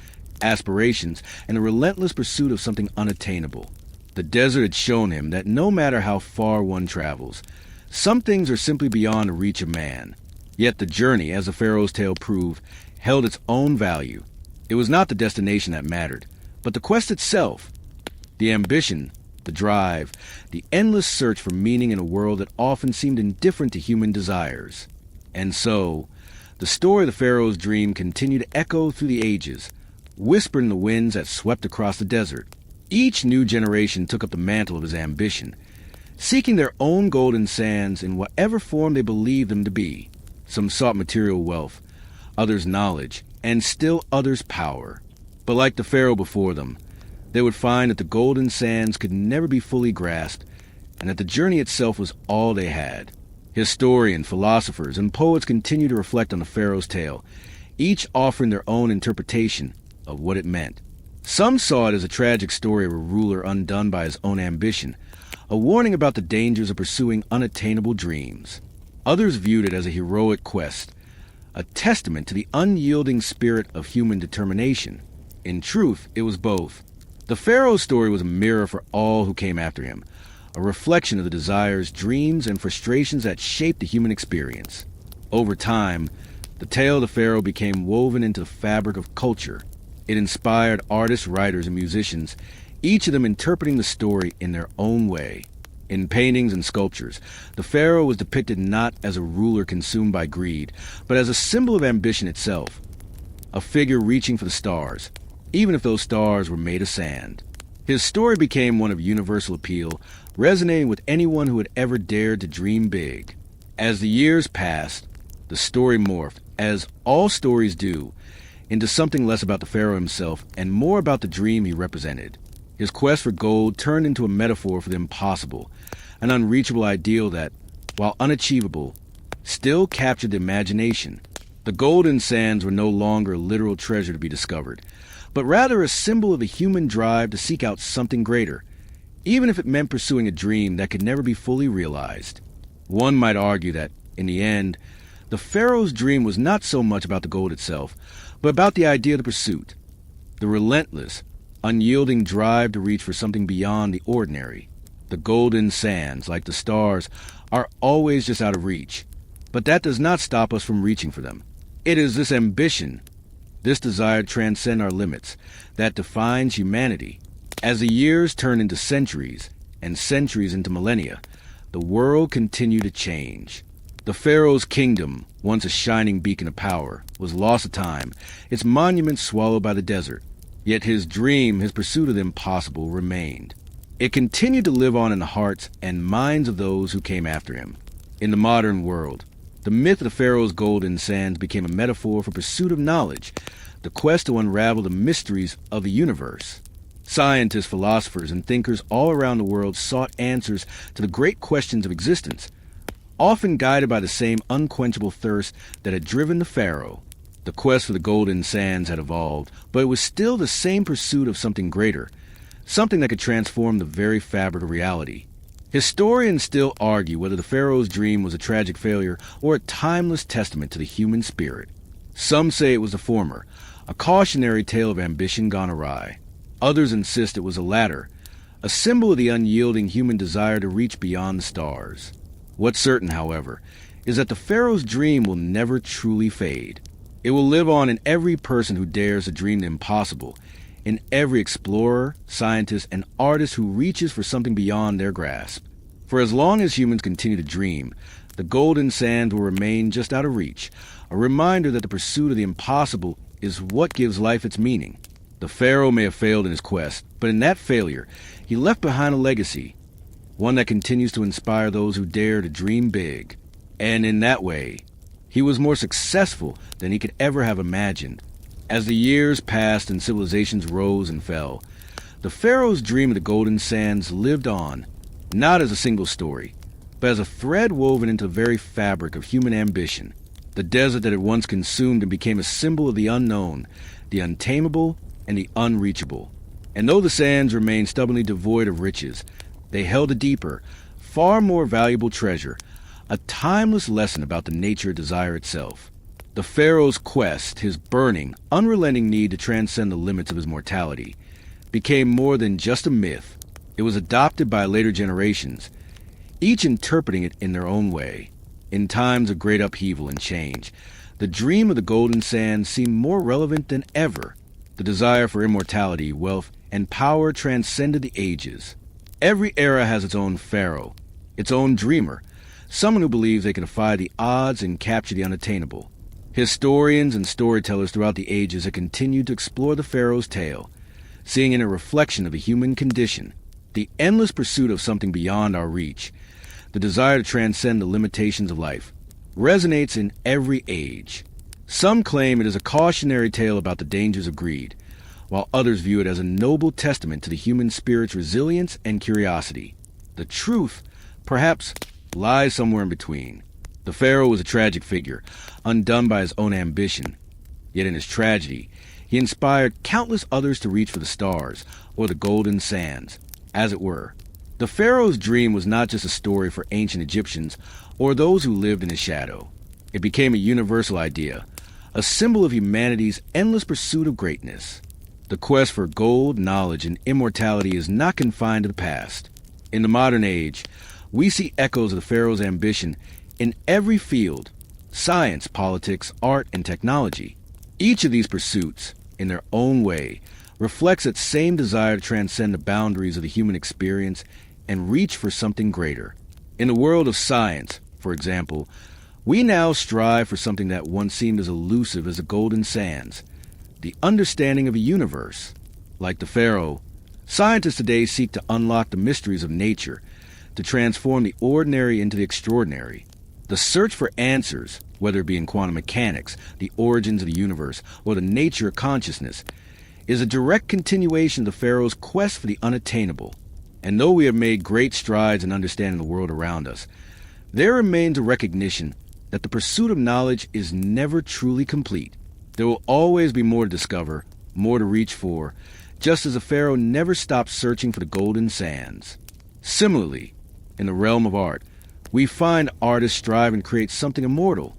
S1: aspirations, and a relentless pursuit of something unattainable. The desert had shown him that no matter how far one travels, some things are simply beyond the reach of man. Yet the journey, as the pharaoh's tale proved, held its own value. It was not the destination that mattered, but the quest itself. The ambition, the drive, the endless search for meaning in a world that often seemed indifferent to human desires. And so, the story of the pharaoh's dream continued to echo through the ages, whispered in the winds that swept across the desert. Each new generation took up the mantle of his ambition, seeking their own golden sands in whatever form they believed them to be. Some sought material wealth, others knowledge, and still others power. But like the pharaoh before them, they would find that the golden sands could never be fully grasped, and that the journey itself was all they had. Historians, philosophers, and poets continue to reflect on the pharaoh's tale, each offering their own interpretation of what it meant. Some saw it as a tragic story of a ruler undone by his own ambition, a warning about the dangers of pursuing unattainable dreams. Others viewed it as a heroic quest, a testament to the unyielding spirit of human determination. In truth, it was both. The pharaoh's story was a mirror for all who came after him, a reflection of the desires, dreams, and frustrations that shaped the human experience. Over time, the tale of the pharaoh became woven into the fabric of culture. It inspired artists, writers, and musicians, each of them interpreting the story in their own way. In paintings and sculptures, the pharaoh was depicted not as a ruler consumed by greed, but as a symbol of ambition itself, a figure reaching for the stars, even if those stars were made of sand. His story became one of universal appeal, resonating with anyone who had ever dared to dream big. As the years passed, the story morphed, as all stories do, into something less about the pharaoh himself and more about the dream he represented. His quest for gold turned into a metaphor for the impossible, an unreachable ideal that, while unachievable, still captured the imagination. The golden sands were no longer a literal treasure to be discovered, but rather a symbol of a human drive to seek out something greater, even if it meant pursuing a dream that could never be fully realized. One might argue that, in the end, the pharaoh's dream was not so much about the gold itself, but about the idea of the pursuit, the relentless, unyielding drive to reach for something beyond the ordinary. The golden sands, like the stars, are always just out of reach, but that does not stop us from reaching for them. It is this ambition, this desire to transcend our limits, that defines humanity. As the years turn into centuries, and centuries into millennia, the world continued to change. The pharaoh's kingdom, once a shining beacon of power, was lost to time, its monuments swallowed by the desert. Yet his dream, his pursuit of the impossible, remained. It continued to live on in the hearts and minds of those who came after him. In the modern world, the myth of the pharaoh's golden sands became a metaphor for pursuit of knowledge, the quest to unravel the mysteries of the universe. Scientists, philosophers, and thinkers all around the world sought answers to the great questions of existence, often guided by the same unquenchable thirst that had driven the pharaoh. The quest for the golden sands had evolved, but it was still the same pursuit of something greater, something that could transform the very fabric of reality. Historians still argue whether the pharaoh's dream was a tragic failure or a timeless testament to the human spirit. Some say it was the former, a cautionary tale of ambition gone awry. Others insist it was the latter, a symbol of the unyielding human desire to reach beyond the stars. What's certain, however, is that the pharaoh's dream will never truly fade. It will live on in every person who dares to dream the impossible, in every explorer, scientist, and artist who reaches for something beyond their grasp. For as long as humans continue to dream, the golden sands will remain just out of reach, a reminder that the pursuit of the impossible is what gives life its meaning. The pharaoh may have failed in his quest, but in that failure, he left behind a legacy, one that continues to inspire those who dare to dream big. And in that way, he was more successful than he could ever have imagined. As the years passed and civilizations rose and fell, the pharaoh's dream of the golden sands lived on, not as a single story, but as a thread woven into the very fabric of human ambition. The desert that had once consumed and became a symbol of the unknown, the untamable, and the unreachable. And though the sands remained stubbornly devoid of riches, they held a deeper, far more valuable treasure, a timeless lesson about the nature of desire itself. The pharaoh's quest, his burning, unrelenting need to transcend the limits of his mortality, became more than just a myth. It was adopted by later generations, each interpreting it in their own way. In times of great upheaval and change, the dream of the golden sands seemed more relevant than ever. The desire for immortality, wealth, and power transcended the ages. Every era has its own pharaoh, its own dreamer, someone who believes they can defy the odds and capture the unattainable. Historians and storytellers throughout the ages have continued to explore the pharaoh's tale, seeing in a reflection of the human condition, the endless pursuit of something beyond our reach. The desire to transcend the limitations of life resonates in every age. Some claim it is a cautionary tale about the dangers of greed, while others view it as a noble testament to the human spirit's resilience and curiosity. The truth, perhaps, lies somewhere in between. The pharaoh was a tragic figure, undone by his own ambition. Yet in his tragedy, he inspired countless others to reach for the stars, or the golden sands, as it were. The pharaoh's dream was not just a story for ancient Egyptians or those who lived in his shadow. It became a universal idea, a symbol of humanity's endless pursuit of greatness. The quest for gold, knowledge, and immortality is not confined to the past. In the modern age, we see echoes of the pharaoh's ambition in every field: science, politics, art, and technology. Each of these pursuits, in their own way, reflects that same desire to transcend the boundaries of the human experience and reach for something greater. In the world of science, for example, we now strive for something that once seemed as elusive as the golden sands, the understanding of a universe. Like the pharaoh, scientists today seek to unlock the mysteries of nature, to transform the ordinary into the extraordinary. The search for answers, whether it be in quantum mechanics, the origins of the universe, or the nature of consciousness, is a direct continuation of the Pharaoh's quest for the unattainable. And though we have made great strides in understanding the world around us, there remains a recognition that the pursuit of knowledge is never truly complete. There will always be more to discover, more to reach for, just as the Pharaoh never stopped searching for the golden sands. Similarly, in the realm of art, we find artists strive and create something immortal,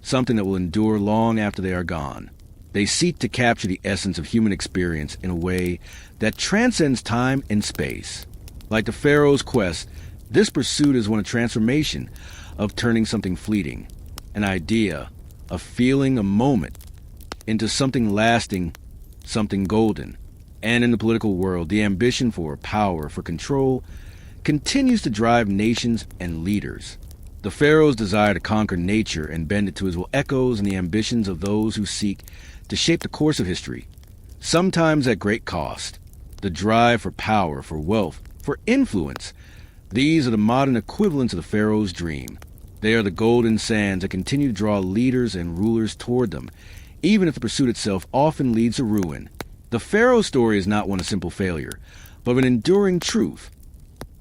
S1: something that will endure long after they are gone. They seek to capture the essence of human experience in a way that transcends time and space. Like the Pharaoh's quest, this pursuit is one of transformation, of turning something fleeting, an idea, a feeling, a moment, into something lasting, something golden. And in the political world, the ambition for power, for control, continues to drive nations and leaders. The Pharaoh's desire to conquer nature and bend it to his will echoes in the ambitions of those who seek to shape the course of history, sometimes at great cost. The drive for power, for wealth, for influence, these are the modern equivalents of the Pharaoh's dream. They are the golden sands that continue to draw leaders and rulers toward them, even if the pursuit itself often leads to ruin. The Pharaoh story is not one of simple failure, but of an enduring truth.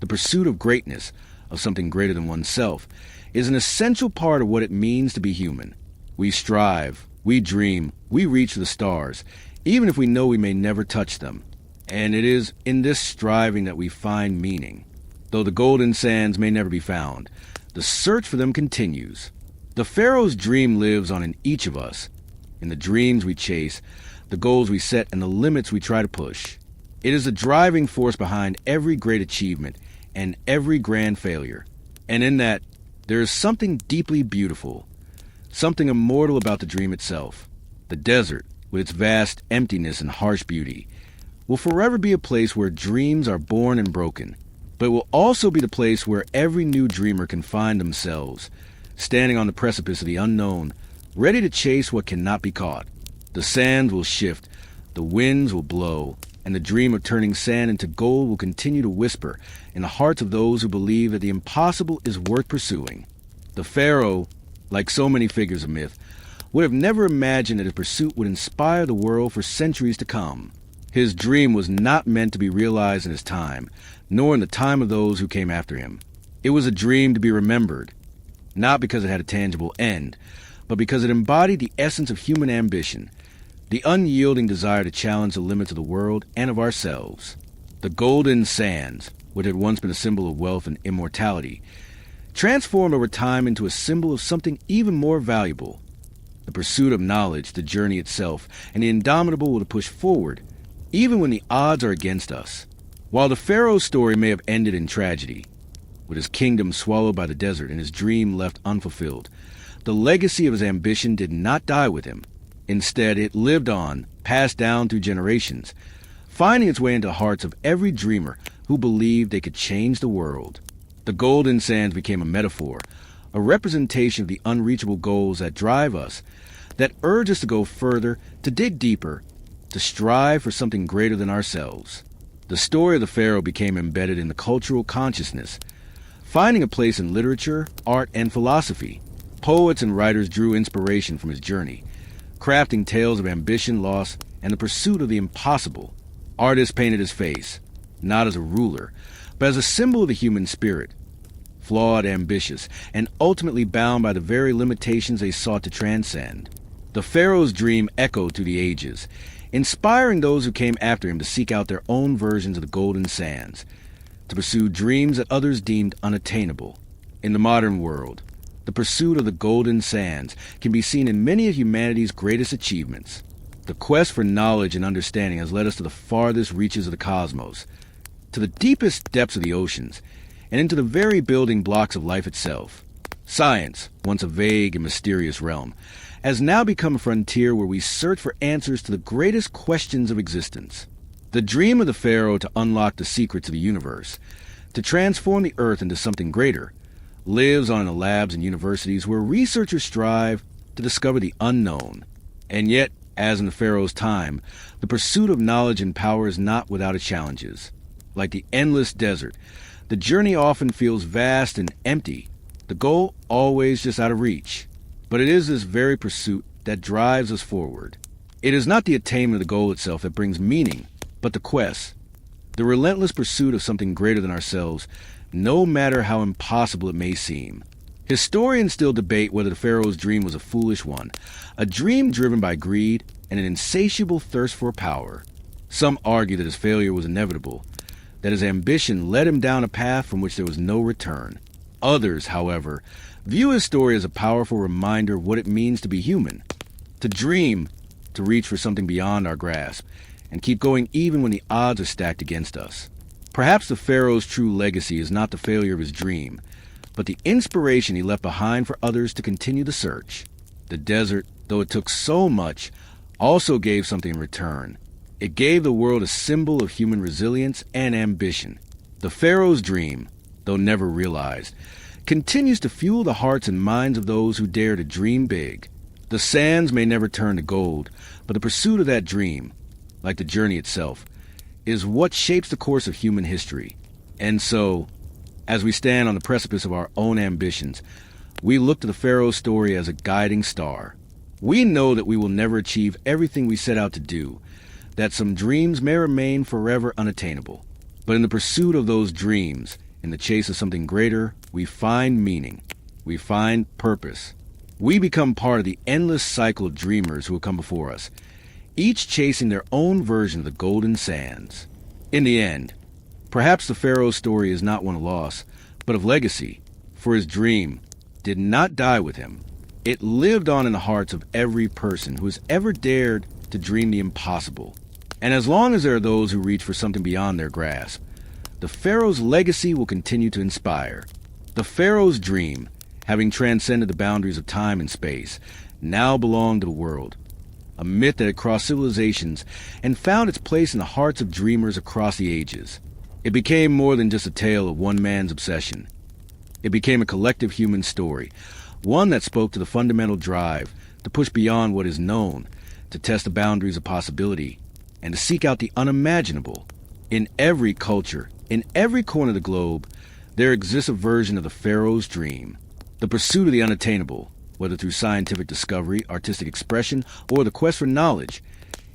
S1: The pursuit of greatness, of something greater than oneself, is an essential part of what it means to be human. We strive, we dream, we reach for the stars, even if we know we may never touch them. And it is in this striving that we find meaning. Though the golden sands may never be found, the search for them continues. The Pharaoh's dream lives on in each of us, in the dreams we chase, the goals we set, and the limits we try to push. It is the driving force behind every great achievement and every grand failure. And in that, there is something deeply beautiful, something immortal about the dream itself. The desert, with its vast emptiness and harsh beauty, will forever be a place where dreams are born and broken, but it will also be the place where every new dreamer can find themselves, standing on the precipice of the unknown, ready to chase what cannot be caught. The sands will shift, the winds will blow, and the dream of turning sand into gold will continue to whisper in the hearts of those who believe that the impossible is worth pursuing. The Pharaoh, like so many figures of myth, would have never imagined that his pursuit would inspire the world for centuries to come. His dream was not meant to be realized in his time, nor in the time of those who came after him. It was a dream to be remembered, not because it had a tangible end, but because it embodied the essence of human ambition, the unyielding desire to challenge the limits of the world and of ourselves. The golden sands, which had once been a symbol of wealth and immortality, transformed over time into a symbol of something even more valuable. The pursuit of knowledge, the journey itself, and the indomitable will to push forward, even when the odds are against us. While the Pharaoh's story may have ended in tragedy, with his kingdom swallowed by the desert and his dream left unfulfilled, the legacy of his ambition did not die with him. Instead, it lived on, passed down through generations, finding its way into the hearts of every dreamer who believed they could change the world. The golden sands became a metaphor, a representation of the unreachable goals that drive us, that urge us to go further, to dig deeper, to strive for something greater than ourselves. The story of the Pharaoh became embedded in the cultural consciousness, finding a place in literature, art, and philosophy. Poets and writers drew inspiration from his journey, crafting tales of ambition, loss, and the pursuit of the impossible. Artists painted his face, not as a ruler, but as a symbol of the human spirit, flawed, ambitious, and ultimately bound by the very limitations they sought to transcend. The Pharaoh's dream echoed through the ages, inspiring those who came after him to seek out their own versions of the golden sands, to pursue dreams that others deemed unattainable. In the modern world, the pursuit of the golden sands can be seen in many of humanity's greatest achievements. The quest for knowledge and understanding has led us to the farthest reaches of the cosmos, to the deepest depths of the oceans, and into the very building blocks of life itself. Science, once a vague and mysterious realm, has now become a frontier where we search for answers to the greatest questions of existence. The dream of the Pharaoh to unlock the secrets of the universe, to transform the earth into something greater, lives on in the labs and universities where researchers strive to discover the unknown. And yet, as in the Pharaoh's time, the pursuit of knowledge and power is not without its challenges. Like the endless desert, the journey often feels vast and empty. The goal always just out of reach. But it is this very pursuit that drives us forward. It is not the attainment of the goal itself that brings meaning, but the quest, the relentless pursuit of something greater than ourselves, no matter how impossible it may seem. Historians still debate whether the Pharaoh's dream was a foolish one, a dream driven by greed and an insatiable thirst for power. Some argue that his failure was inevitable, that his ambition led him down a path from which there was no return. Others, however, view his story as a powerful reminder of what it means to be human, to dream, to reach for something beyond our grasp, and keep going even when the odds are stacked against us. Perhaps the Pharaoh's true legacy is not the failure of his dream, but the inspiration he left behind for others to continue the search. The desert, though it took so much, also gave something in return. It gave the world a symbol of human resilience and ambition. The Pharaoh's dream, though never realized, continues to fuel the hearts and minds of those who dare to dream big. The sands may never turn to gold, but the pursuit of that dream, like the journey itself, is what shapes the course of human history. And so, as we stand on the precipice of our own ambitions, we look to the Pharaoh's story as a guiding star. We know that we will never achieve everything we set out to do, that some dreams may remain forever unattainable. But in the pursuit of those dreams, in the chase of something greater, we find meaning. We find purpose. We become part of the endless cycle of dreamers who have come before us, each chasing their own version of the golden sands. In the end, perhaps the Pharaoh's story is not one of loss, but of legacy, for his dream did not die with him. It lived on in the hearts of every person who has ever dared to dream the impossible. And as long as there are those who reach for something beyond their grasp, the Pharaoh's legacy will continue to inspire. The Pharaoh's dream, having transcended the boundaries of time and space, now belonged to the world. A myth that had crossed civilizations and found its place in the hearts of dreamers across the ages. It became more than just a tale of one man's obsession. It became a collective human story, one that spoke to the fundamental drive to push beyond what is known, to test the boundaries of possibility, and to seek out the unimaginable. In every culture, in every corner of the globe, there exists a version of the Pharaoh's dream. The pursuit of the unattainable, whether through scientific discovery, artistic expression, or the quest for knowledge,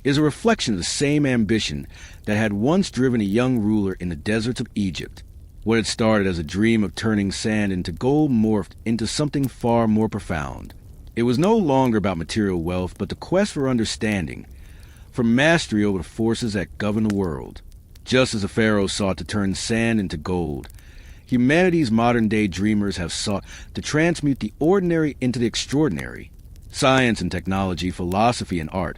S1: is a reflection of the same ambition that had once driven a young ruler in the deserts of Egypt. What had started as a dream of turning sand into gold morphed into something far more profound. It was no longer about material wealth, but the quest for understanding, for mastery over the forces that govern the world. Just as the Pharaoh sought to turn sand into gold, humanity's modern-day dreamers have sought to transmute the ordinary into the extraordinary. Science and technology, philosophy and art,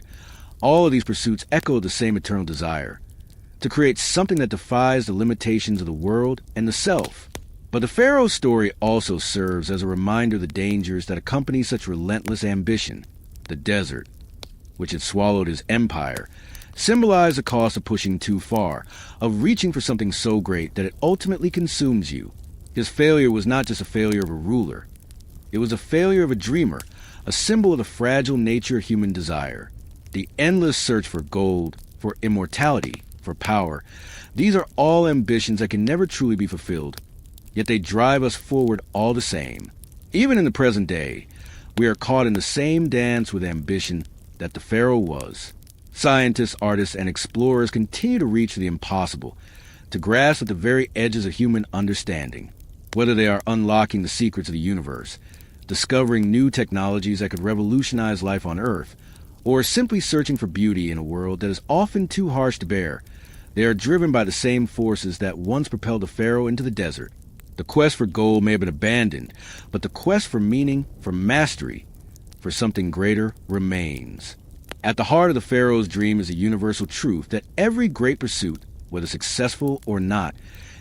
S1: all of these pursuits echo the same eternal desire, to create something that defies the limitations of the world and the self. But the Pharaoh's story also serves as a reminder of the dangers that accompany such relentless ambition. The desert, which had swallowed his empire, symbolized the cost of pushing too far, of reaching for something so great that it ultimately consumes you. His failure was not just a failure of a ruler. It was a failure of a dreamer, a symbol of the fragile nature of human desire. The endless search for gold, for immortality, for power, these are all ambitions that can never truly be fulfilled, yet they drive us forward all the same. Even in the present day, we are caught in the same dance with ambition that the Pharaoh was. Scientists, artists, and explorers continue to reach for the impossible, to grasp at the very edges of human understanding. Whether they are unlocking the secrets of the universe, discovering new technologies that could revolutionize life on Earth, or simply searching for beauty in a world that is often too harsh to bear, they are driven by the same forces that once propelled the Pharaoh into the desert. The quest for gold may have been abandoned, but the quest for meaning, for mastery, for something greater remains. At the heart of the Pharaoh's dream is a universal truth that every great pursuit, whether successful or not,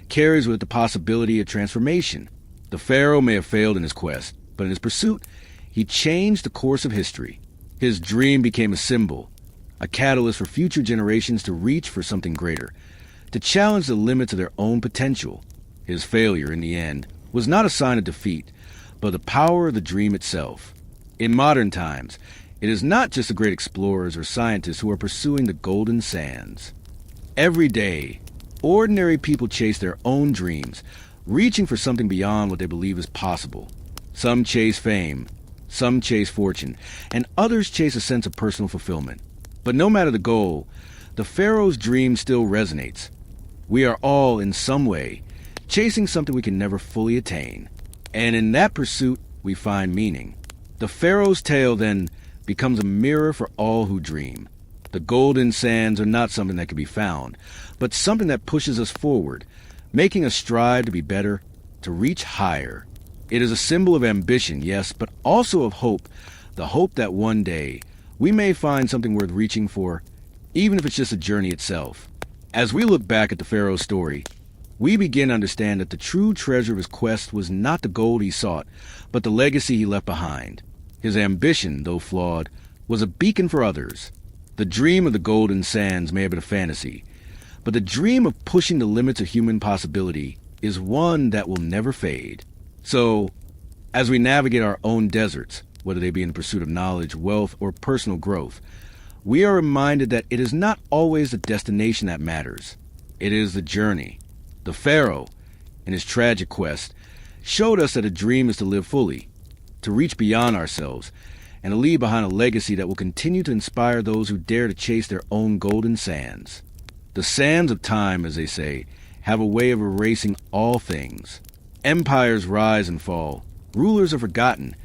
S1: carries with it the possibility of transformation. The Pharaoh may have failed in his quest, but in his pursuit, he changed the course of history. His dream became a symbol, a catalyst for future generations to reach for something greater, to challenge the limits of their own potential. His failure, in the end, was not a sign of defeat, but the power of the dream itself. In modern times, it is not just the great explorers or scientists who are pursuing the golden sands. Every day, ordinary people chase their own dreams, reaching for something beyond what they believe is possible. Some chase fame, some chase fortune, and others chase a sense of personal fulfillment. But no matter the goal, the Pharaoh's dream still resonates. We are all, in some way, chasing something we can never fully attain. And in that pursuit, we find meaning. The Pharaoh's tale, then, becomes a mirror for all who dream. The golden sands are not something that can be found, but something that pushes us forward, making us strive to be better, to reach higher. It is a symbol of ambition, yes, but also of hope, the hope that one day we may find something worth reaching for, even if it's just a journey itself. As we look back at the Pharaoh's story, we begin to understand that the true treasure of his quest was not the gold he sought, but the legacy he left behind. His ambition, though flawed, was a beacon for others. The dream of the golden sands may have been a fantasy, but the dream of pushing the limits of human possibility is one that will never fade. So, as we navigate our own deserts, whether they be in the pursuit of knowledge, wealth, or personal growth, we are reminded that it is not always the destination that matters. It is the journey. The Pharaoh, in his tragic quest, showed us that a dream is to live fully, to reach beyond ourselves, and to leave behind a legacy that will continue to inspire those who dare to chase their own golden sands. The sands of time, as they say, have a way of erasing all things. Empires rise and fall, rulers are forgotten,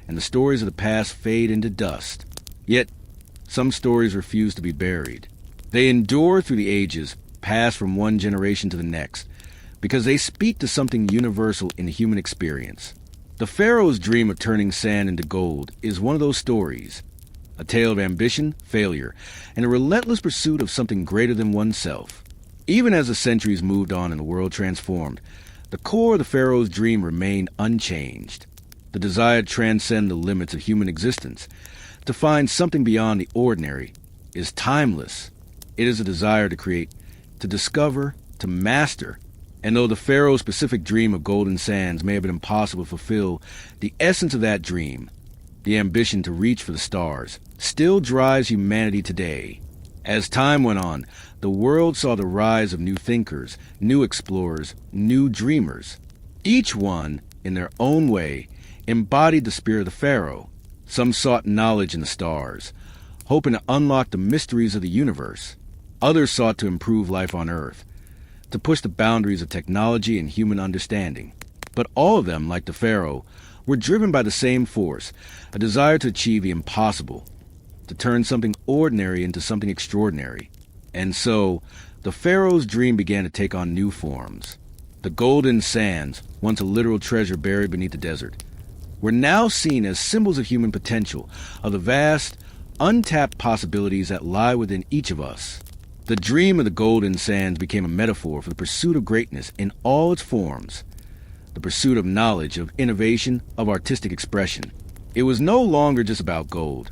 S1: and the stories of the past fade into dust. Yet, some stories refuse to be buried. They endure through the ages, pass from one generation to the next, because they speak to something universal in the human experience. The Pharaoh's dream of turning sand into gold is one of those stories, a tale of ambition, failure, and a relentless pursuit of something greater than oneself. Even as the centuries moved on and the world transformed, the core of the Pharaoh's dream remained unchanged. The desire to transcend the limits of human existence, to find something beyond the ordinary, is timeless. It is a desire to create, to discover, to master. And though the Pharaoh's specific dream of golden sands may have been impossible to fulfill, the essence of that dream, the ambition to reach for the stars, still drives humanity today. As time went on, the world saw the rise of new thinkers, new explorers, new dreamers. Each one, in their own way, embodied the spirit of the Pharaoh. Some sought knowledge in the stars, hoping to unlock the mysteries of the universe. Others sought to improve life on Earth, to push the boundaries of technology and human understanding. But all of them, like the Pharaoh, were driven by the same force, a desire to achieve the impossible, to turn something ordinary into something extraordinary. And so, the Pharaoh's dream began to take on new forms. The golden sands, once a literal treasure buried beneath the desert, were now seen as symbols of human potential, of the vast, untapped possibilities that lie within each of us. The dream of the golden sands became a metaphor for the pursuit of greatness in all its forms, the pursuit of knowledge, of innovation, of artistic expression. It was no longer just about gold.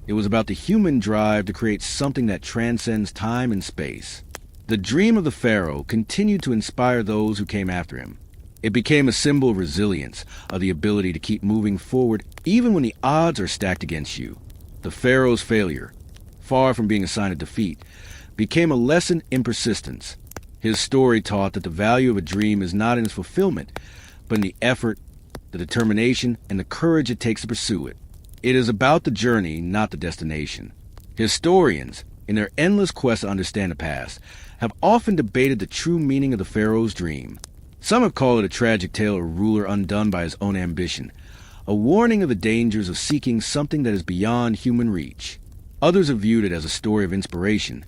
S1: It was about the human drive to create something that transcends time and space. The dream of the Pharaoh continued to inspire those who came after him. It became a symbol of resilience, of the ability to keep moving forward even when the odds are stacked against you. The Pharaoh's failure, far from being a sign of defeat, became a lesson in persistence. His story taught that the value of a dream is not in its fulfillment, but in the effort, the determination, and the courage it takes to pursue it. It is about the journey, not the destination. Historians, in their endless quest to understand the past, have often debated the true meaning of the Pharaoh's dream. Some have called it a tragic tale of a ruler undone by his own ambition, a warning of the dangers of seeking something that is beyond human reach. Others have viewed it as a story of inspiration,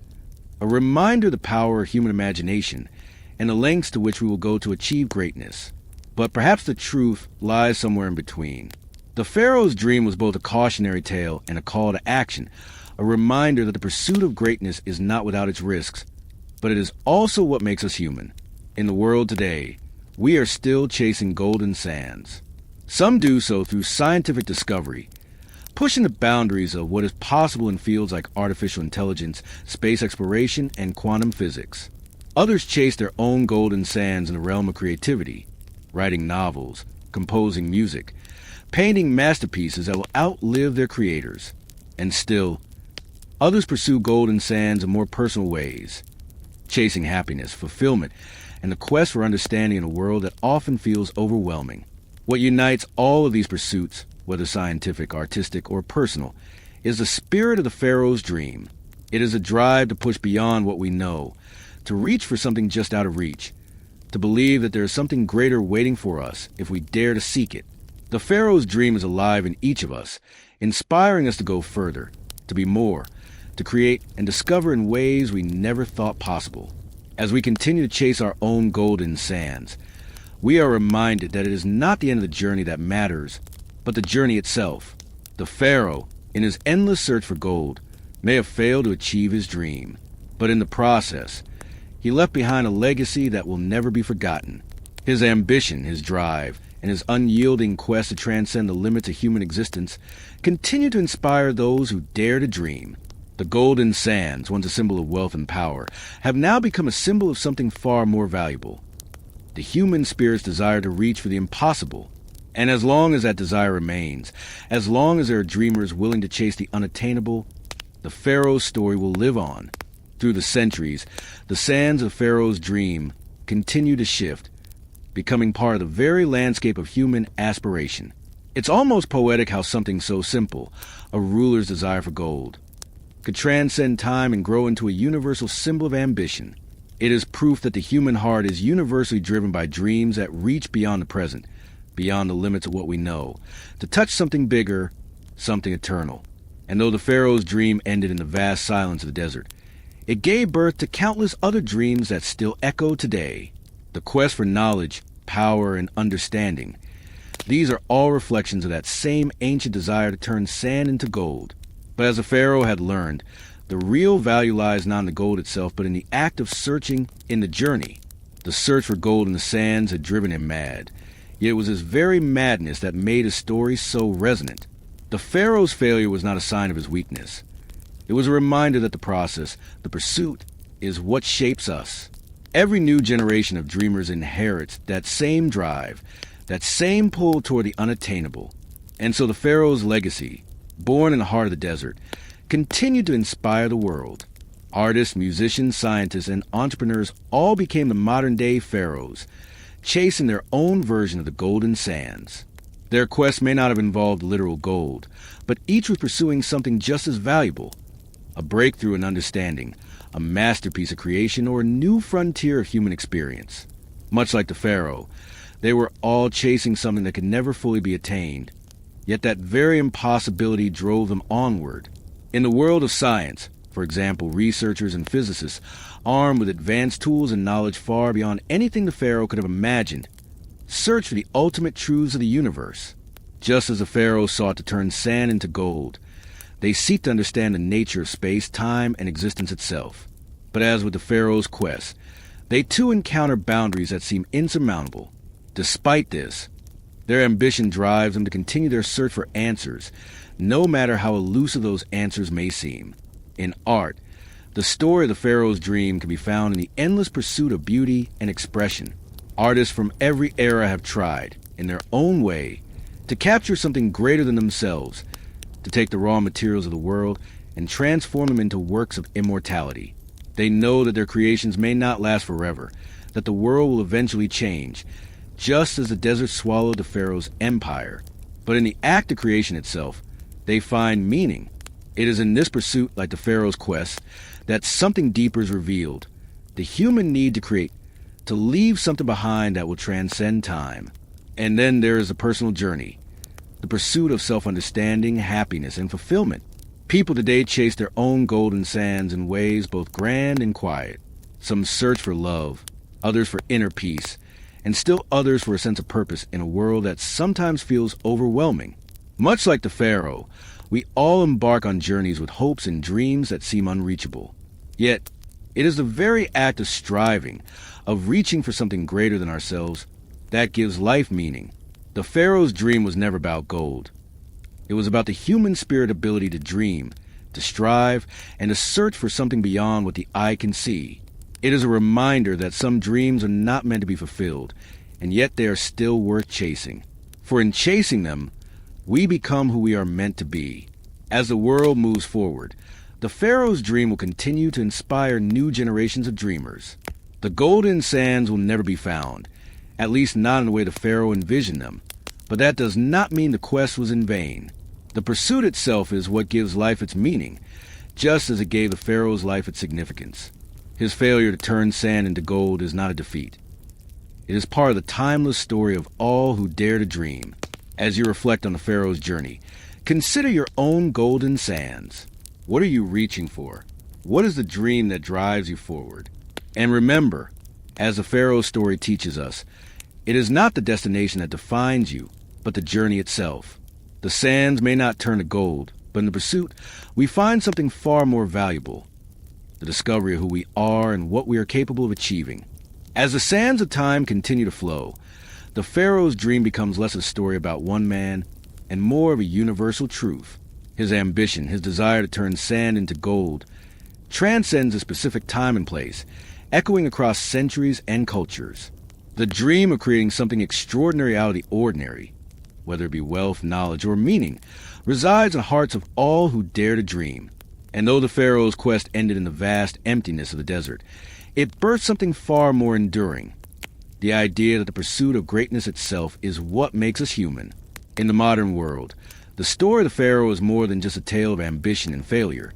S1: a reminder of the power of human imagination and the lengths to which we will go to achieve greatness. But perhaps the truth lies somewhere in between. The Pharaoh's dream was both a cautionary tale and a call to action, a reminder that the pursuit of greatness is not without its risks, but it is also what makes us human. In the world today, we are still chasing golden sands. Some do so through scientific discovery, pushing the boundaries of what is possible in fields like artificial intelligence, space exploration, and quantum physics. Others chase their own golden sands in the realm of creativity, writing novels, composing music, painting masterpieces that will outlive their creators. And still, others pursue golden sands in more personal ways, chasing happiness, fulfillment, and the quest for understanding in a world that often feels overwhelming. What unites all of these pursuits, whether scientific, artistic, or personal, is the spirit of the Pharaoh's dream. It is a drive to push beyond what we know, to reach for something just out of reach, to believe that there is something greater waiting for us if we dare to seek it. The Pharaoh's dream is alive in each of us, inspiring us to go further, to be more, to create and discover in ways we never thought possible. As we continue to chase our own golden sands, we are reminded that it is not the end of the journey that matters, but the journey itself. The Pharaoh, in his endless search for gold, may have failed to achieve his dream, but in the process, he left behind a legacy that will never be forgotten. His ambition, his drive, and his unyielding quest to transcend the limits of human existence continue to inspire those who dare to dream. The golden sands, once a symbol of wealth and power, have now become a symbol of something far more valuable. The human spirit's desire to reach for the impossible. And as long as that desire remains, as long as there are dreamers willing to chase the unattainable, the Pharaoh's story will live on. Through the centuries, the sands of Pharaoh's dream continue to shift, becoming part of the very landscape of human aspiration. It's almost poetic how something so simple, a ruler's desire for gold, could transcend time and grow into a universal symbol of ambition. It is proof that the human heart is universally driven by dreams that reach beyond the present, beyond the limits of what we know, to touch something bigger, something eternal. And though the Pharaoh's dream ended in the vast silence of the desert, it gave birth to countless other dreams that still echo today. The quest for knowledge, power, and understanding. These are all reflections of that same ancient desire to turn sand into gold. But as the Pharaoh had learned, the real value lies not in the gold itself, but in the act of searching, in the journey. The search for gold in the sands had driven him mad. Yet it was his very madness that made his story so resonant. The Pharaoh's failure was not a sign of his weakness. It was a reminder that the process, the pursuit, is what shapes us. Every new generation of dreamers inherits that same drive, that same pull toward the unattainable. And so the Pharaoh's legacy, born in the heart of the desert, continued to inspire the world. Artists, musicians, scientists, and entrepreneurs all became the modern-day pharaohs, chasing their own version of the golden sands. Their quest may not have involved literal gold, but each was pursuing something just as valuable, a breakthrough in understanding, a masterpiece of creation, or a new frontier of human experience. Much like the Pharaoh, they were all chasing something that could never fully be attained, yet that very impossibility drove them onward. In the world of science, for example, researchers and physicists, armed with advanced tools and knowledge far beyond anything the Pharaoh could have imagined, search for the ultimate truths of the universe. Just as the Pharaoh sought to turn sand into gold, they seek to understand the nature of space, time, and existence itself. But as with the Pharaoh's quest, they too encounter boundaries that seem insurmountable. Despite this, their ambition drives them to continue their search for answers, no matter how elusive those answers may seem. In art, the story of the Pharaoh's dream can be found in the endless pursuit of beauty and expression. Artists from every era have tried, in their own way, to capture something greater than themselves, to take the raw materials of the world and transform them into works of immortality. They know that their creations may not last forever, that the world will eventually change, just as the desert swallowed the Pharaoh's empire. But in the act of creation itself, they find meaning. It is in this pursuit, like the Pharaoh's quest, that something deeper is revealed. The human need to create, to leave something behind that will transcend time. And then there is the personal journey, the pursuit of self-understanding, happiness, and fulfillment. People today chase their own golden sands in ways both grand and quiet. Some search for love, others for inner peace, and still others for a sense of purpose in a world that sometimes feels overwhelming. Much like the Pharaoh, we all embark on journeys with hopes and dreams that seem unreachable. Yet, it is the very act of striving, of reaching for something greater than ourselves, that gives life meaning. The Pharaoh's dream was never about gold. It was about the human spirit ability to dream, to strive, and to search for something beyond what the eye can see. It is a reminder that some dreams are not meant to be fulfilled, and yet they are still worth chasing. For in chasing them, we become who we are meant to be. As the world moves forward, the Pharaoh's dream will continue to inspire new generations of dreamers. The golden sands will never be found, at least not in the way the Pharaoh envisioned them, But that does not mean the quest was in vain. The pursuit itself is what gives life its meaning, just as it gave the Pharaoh's life its significance. His failure to turn sand into gold is not a defeat. It is part of the timeless story of all who dare to dream. As you reflect on the Pharaoh's journey, consider your own golden sands. What are you reaching for? What is the dream that drives you forward? And remember, as the Pharaoh story teaches us, it is not the destination that defines you, but the journey itself. The sands may not turn to gold, but in the pursuit, we find something far more valuable: the discovery of who we are and what we are capable of achieving. As the sands of time continue to flow, the Pharaoh's dream becomes less a story about one man and more of a universal truth. His ambition, his desire to turn sand into gold, transcends a specific time and place, echoing across centuries and cultures. The dream of creating something extraordinary out of the ordinary, whether it be wealth, knowledge, or meaning, resides in the hearts of all who dare to dream. And though the Pharaoh's quest ended in the vast emptiness of the desert, it birthed something far more enduring: the idea that the pursuit of greatness itself is what makes us human. In the modern world, the story of the Pharaoh is more than just a tale of ambition and failure.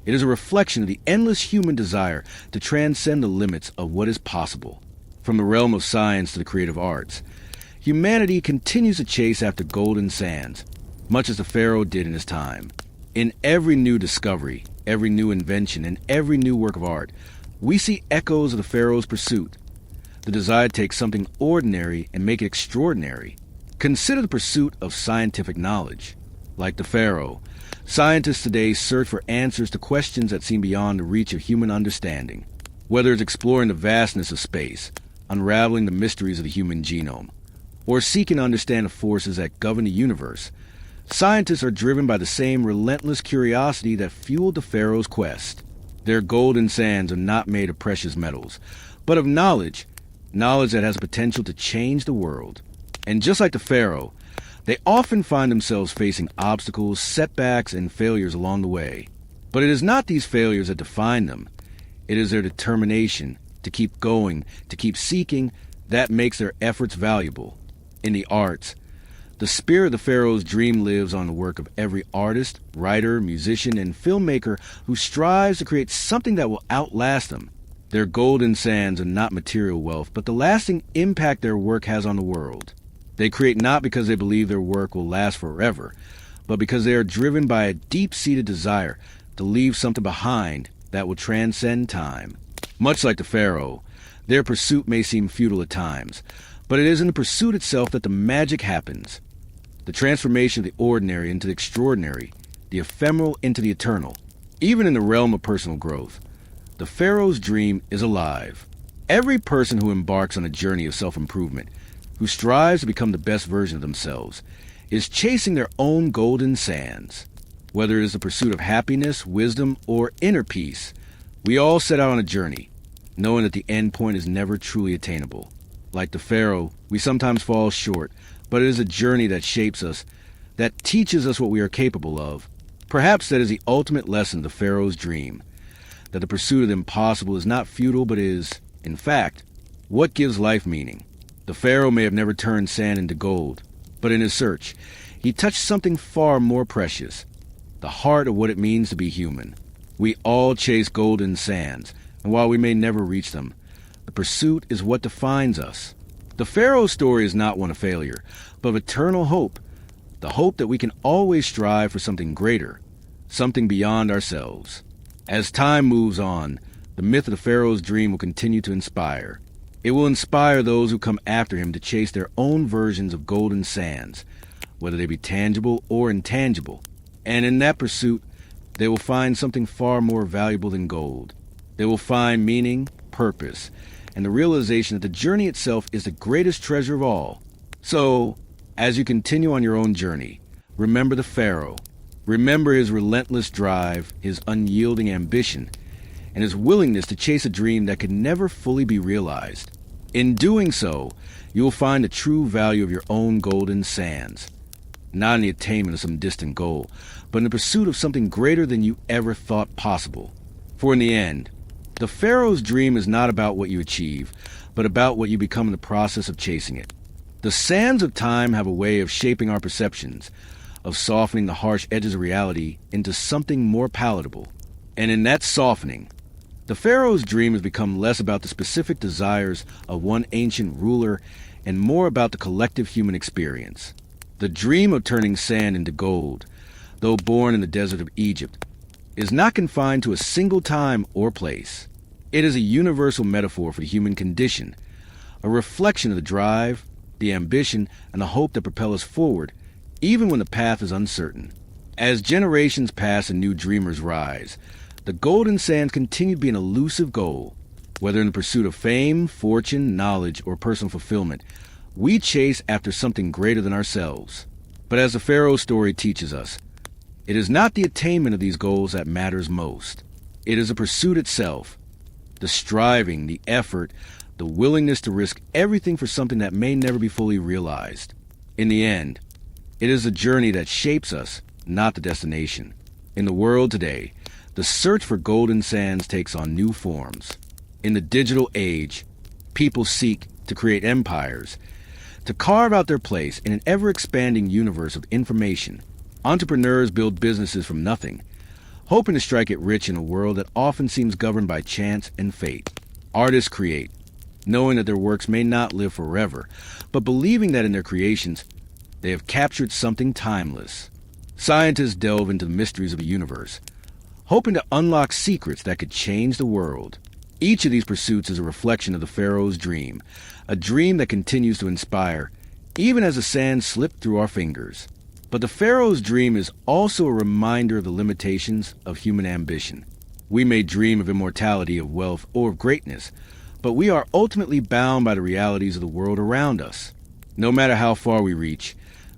S1: It is a reflection of the endless human desire to transcend the limits of what is possible. From the realm of science to the creative arts, humanity continues to chase after golden sands, much as the Pharaoh did in his time. In every new discovery, every new invention, and every new work of art, we see echoes of the Pharaoh's pursuit, the desire to take something ordinary and make it extraordinary. Consider the pursuit of scientific knowledge. Like the Pharaoh, scientists today search for answers to questions that seem beyond the reach of human understanding. Whether it's exploring the vastness of space, unraveling the mysteries of the human genome, or seeking to understand the forces that govern the universe, scientists are driven by the same relentless curiosity that fueled the Pharaoh's quest. Their golden sands are not made of precious metals, but of knowledge that has the potential to change the world. And just like the Pharaoh, they often find themselves facing obstacles, setbacks, and failures along the way. But it is not these failures that define them. It is their determination to keep going, to keep seeking, that makes their efforts valuable. In the arts, the spirit of the Pharaoh's dream lives on the work of every artist, writer, musician, and filmmaker who strives to create something that will outlast them. Their golden sands are not material wealth, but the lasting impact their work has on the world. They create not because they believe their work will last forever, but because they are driven by a deep-seated desire to leave something behind that will transcend time. Much like the Pharaoh, their pursuit may seem futile at times, but it is in the pursuit itself that the magic happens. The transformation of the ordinary into the extraordinary, the ephemeral into the eternal. Even in the realm of personal growth, the Pharaoh's dream is alive. Every person who embarks on a journey of self-improvement, who strives to become the best version of themselves, is chasing their own golden sands. Whether it is the pursuit of happiness, wisdom, or inner peace, we all set out on a journey, knowing that the end point is never truly attainable. Like the Pharaoh, we sometimes fall short, but it is a journey that shapes us, that teaches us what we are capable of. Perhaps that is the ultimate lesson of the Pharaoh's dream, that the pursuit of the impossible is not futile, but is, in fact, what gives life meaning. The Pharaoh may have never turned sand into gold, but in his search, he touched something far more precious, the heart of what it means to be human. We all chase golden sands, and while we may never reach them, the pursuit is what defines us. The Pharaoh's story is not one of failure, but of eternal hope, the hope that we can always strive for something greater, something beyond ourselves. As time moves on, the myth of the Pharaoh's dream will continue to inspire. It will inspire those who come after him to chase their own versions of golden sands, whether they be tangible or intangible. And in that pursuit, they will find something far more valuable than gold. They will find meaning, purpose, and the realization that the journey itself is the greatest treasure of all. So, as you continue on your own journey, remember the Pharaoh. Remember his relentless drive, his unyielding ambition, and his willingness to chase a dream that could never fully be realized. In doing so, you will find the true value of your own golden sands, not in the attainment of some distant goal, but in the pursuit of something greater than you ever thought possible. For in the end, the Pharaoh's dream is not about what you achieve, but about what you become in the process of chasing it. The sands of time have a way of shaping our perceptions, of softening the harsh edges of reality into something more palatable. And in that softening, the Pharaoh's dream has become less about the specific desires of one ancient ruler and more about the collective human experience. The dream of turning sand into gold, though born in the desert of Egypt, is not confined to a single time or place. It is a universal metaphor for the human condition, a reflection of the drive, the ambition, and the hope that propel us forward, even when the path is uncertain. As generations pass and new dreamers rise, the golden sands continue to be an elusive goal. Whether in the pursuit of fame, fortune, knowledge, or personal fulfillment, we chase after something greater than ourselves. But as the Pharaoh story teaches us, it is not the attainment of these goals that matters most. It is the pursuit itself, the striving, the effort, the willingness to risk everything for something that may never be fully realized. In the end, it is the journey that shapes us, not the destination. In the world today, the search for golden sands takes on new forms. In the digital age, people seek to create empires, to carve out their place in an ever-expanding universe of information. Entrepreneurs build businesses from nothing, hoping to strike it rich in a world that often seems governed by chance and fate. Artists create, knowing that their works may not live forever, but believing that in their creations, they have captured something timeless. Scientists delve into the mysteries of the universe, hoping to unlock secrets that could change the world. Each of these pursuits is a reflection of the Pharaoh's dream, a dream that continues to inspire, even as the sand slips through our fingers. But the Pharaoh's dream is also a reminder of the limitations of human ambition. We may dream of immortality, of wealth, or of greatness, but we are ultimately bound by the realities of the world around us. No matter how far we reach,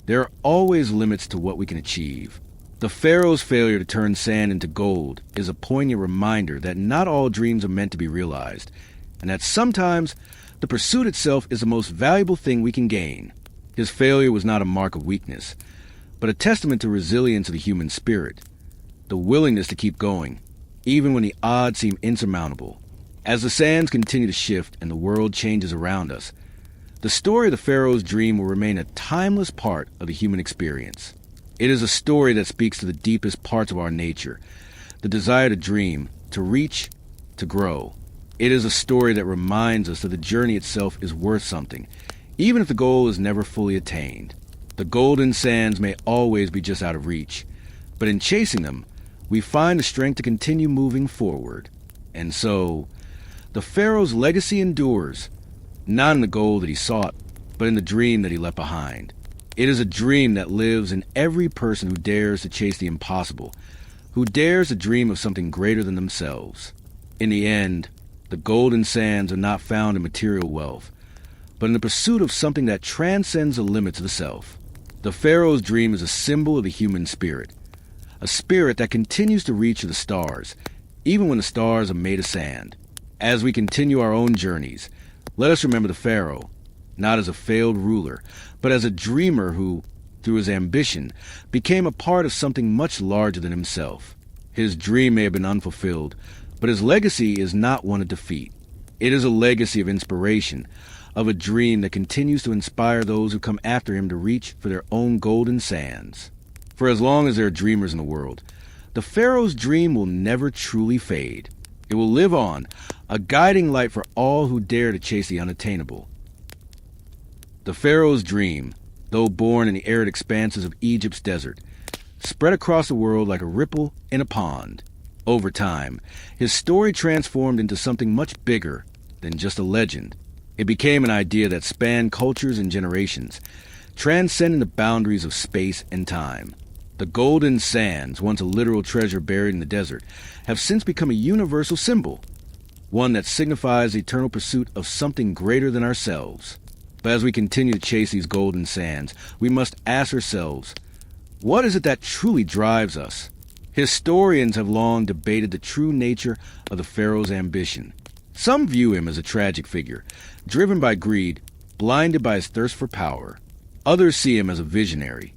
S1: there are always limits to what we can achieve. The Pharaoh's failure to turn sand into gold is a poignant reminder that not all dreams are meant to be realized, and that sometimes the pursuit itself is the most valuable thing we can gain. His failure was not a mark of weakness, but a testament to resilience of the human spirit, the willingness to keep going, even when the odds seem insurmountable. As the sands continue to shift and the world changes around us, the story of the Pharaoh's dream will remain a timeless part of the human experience. It is a story that speaks to the deepest parts of our nature, the desire to dream, to reach, to grow. It is a story that reminds us that the journey itself is worth something, even if the goal is never fully attained. The golden sands may always be just out of reach, but in chasing them, we find the strength to continue moving forward. And so, the Pharaoh's legacy endures, not in the goal that he sought, but in the dream that he left behind. It is a dream that lives in every person who dares to chase the impossible, who dares to dream of something greater than themselves. In the end, the golden sands are not found in material wealth, but in the pursuit of something that transcends the limits of the self. The Pharaoh's dream is a symbol of the human spirit, a spirit that continues to reach for the stars, even when the stars are made of sand. As we continue our own journeys, let us remember the Pharaoh, not as a failed ruler, but as a dreamer who, through his ambition, became a part of something much larger than himself. His dream may have been unfulfilled, but his legacy is not one of defeat. It is a legacy of inspiration, of a dream that continues to inspire those who come after him to reach for their own golden sands. For as long as there are dreamers in the world, the Pharaoh's dream will never truly fade. It will live on, a guiding light for all who dare to chase the unattainable. The Pharaoh's dream, though born in the arid expanses of Egypt's desert, spread across the world like a ripple in a pond. Over time, his story transformed into something much bigger than just a legend. It became an idea that spanned cultures and generations, transcending the boundaries of space and time. The golden sands, once a literal treasure buried in the desert, have since become a universal symbol, one that signifies the eternal pursuit of something greater than ourselves. But as we continue to chase these golden sands, we must ask ourselves, what is it that truly drives us? Historians have long debated the true nature of the Pharaoh's ambition. Some view him as a tragic figure, driven by greed, blinded by his thirst for power. Others see him as a visionary,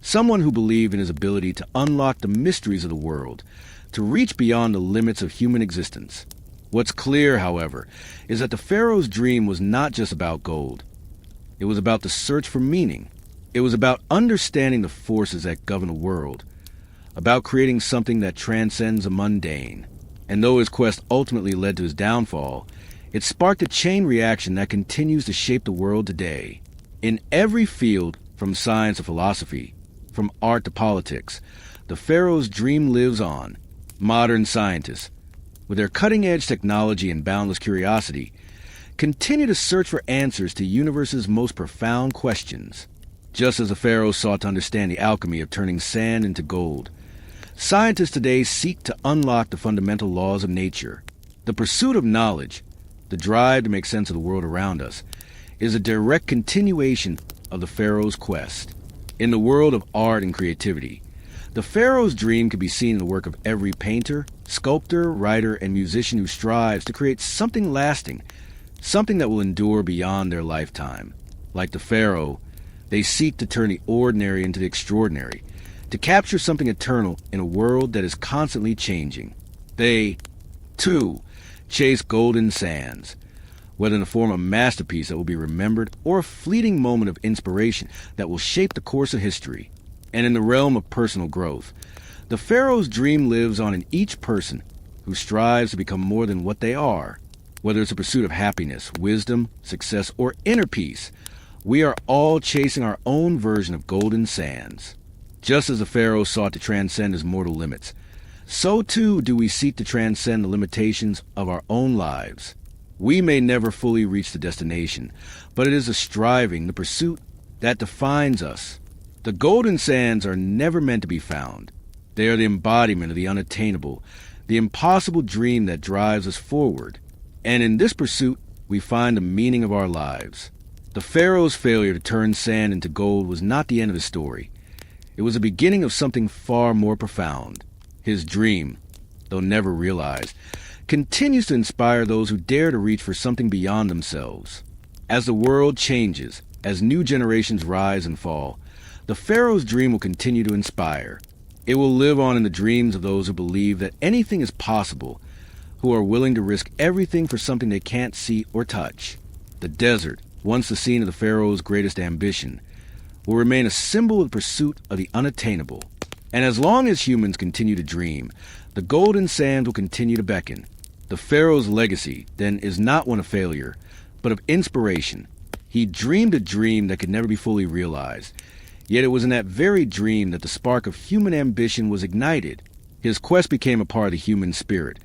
S1: someone who believed in his ability to unlock the mysteries of the world, to reach beyond the limits of human existence. What's clear, however, is that the Pharaoh's dream was not just about gold. It was about the search for meaning. It was about understanding the forces that govern the world, about creating something that transcends the mundane. And though his quest ultimately led to his downfall, it sparked a chain reaction that continues to shape the world today. In every field, from science to philosophy, from art to politics, the Pharaoh's dream lives on. Modern scientists, with their cutting-edge technology and boundless curiosity, continue to search for answers to the universe's most profound questions. Just as the Pharaoh sought to understand the alchemy of turning sand into gold, scientists today seek to unlock the fundamental laws of nature. The pursuit of knowledge, the drive to make sense of the world around us, is a direct continuation of the Pharaoh's quest. In the world of art and creativity, the Pharaoh's dream can be seen in the work of every painter, sculptor, writer, and musician who strives to create something lasting, something that will endure beyond their lifetime. Like the Pharaoh, they seek to turn the ordinary into the extraordinary, to capture something eternal in a world that is constantly changing. They, too, chase golden sands, whether in the form of a masterpiece that will be remembered or a fleeting moment of inspiration that will shape the course of history. And in the realm of personal growth, the Pharaoh's dream lives on in each person who strives to become more than what they are. Whether it's a pursuit of happiness, wisdom, success, or inner peace, we are all chasing our own version of golden sands. Just as the Pharaoh sought to transcend his mortal limits, so too do we seek to transcend the limitations of our own lives. We may never fully reach the destination, but it is the striving, the pursuit, that defines us. The golden sands are never meant to be found. They are the embodiment of the unattainable, the impossible dream that drives us forward. And in this pursuit, we find the meaning of our lives. The Pharaoh's failure to turn sand into gold was not the end of his story. It was the beginning of something far more profound. His dream, though never realized, continues to inspire those who dare to reach for something beyond themselves. As the world changes, as new generations rise and fall, the Pharaoh's dream will continue to inspire. It will live on in the dreams of those who believe that anything is possible, who are willing to risk everything for something they can't see or touch. The desert, once the scene of the Pharaoh's greatest ambition, will remain a symbol of the pursuit of the unattainable. And as long as humans continue to dream, the golden sand will continue to beckon. The Pharaoh's legacy, then, is not one of failure, but of inspiration. He dreamed a dream that could never be fully realized. Yet it was in that very dream that the spark of human ambition was ignited. His quest became a part of the human spirit,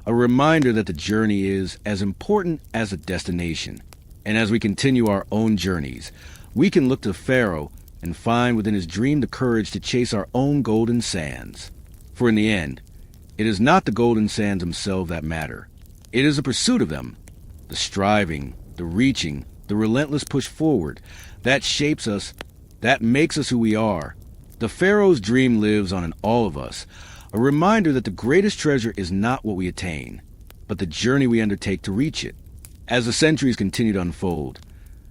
S1: a reminder that the journey is as important as the destination. And as we continue our own journeys, we can look to Pharaoh and find within his dream the courage to chase our own golden sands. For in the end, it is not the golden sands themselves that matter. It is the pursuit of them, the striving, the reaching, the relentless push forward, that shapes us, that makes us who we are. The Pharaoh's dream lives on in all of us, a reminder that the greatest treasure is not what we attain, but the journey we undertake to reach it. As the centuries continue to unfold,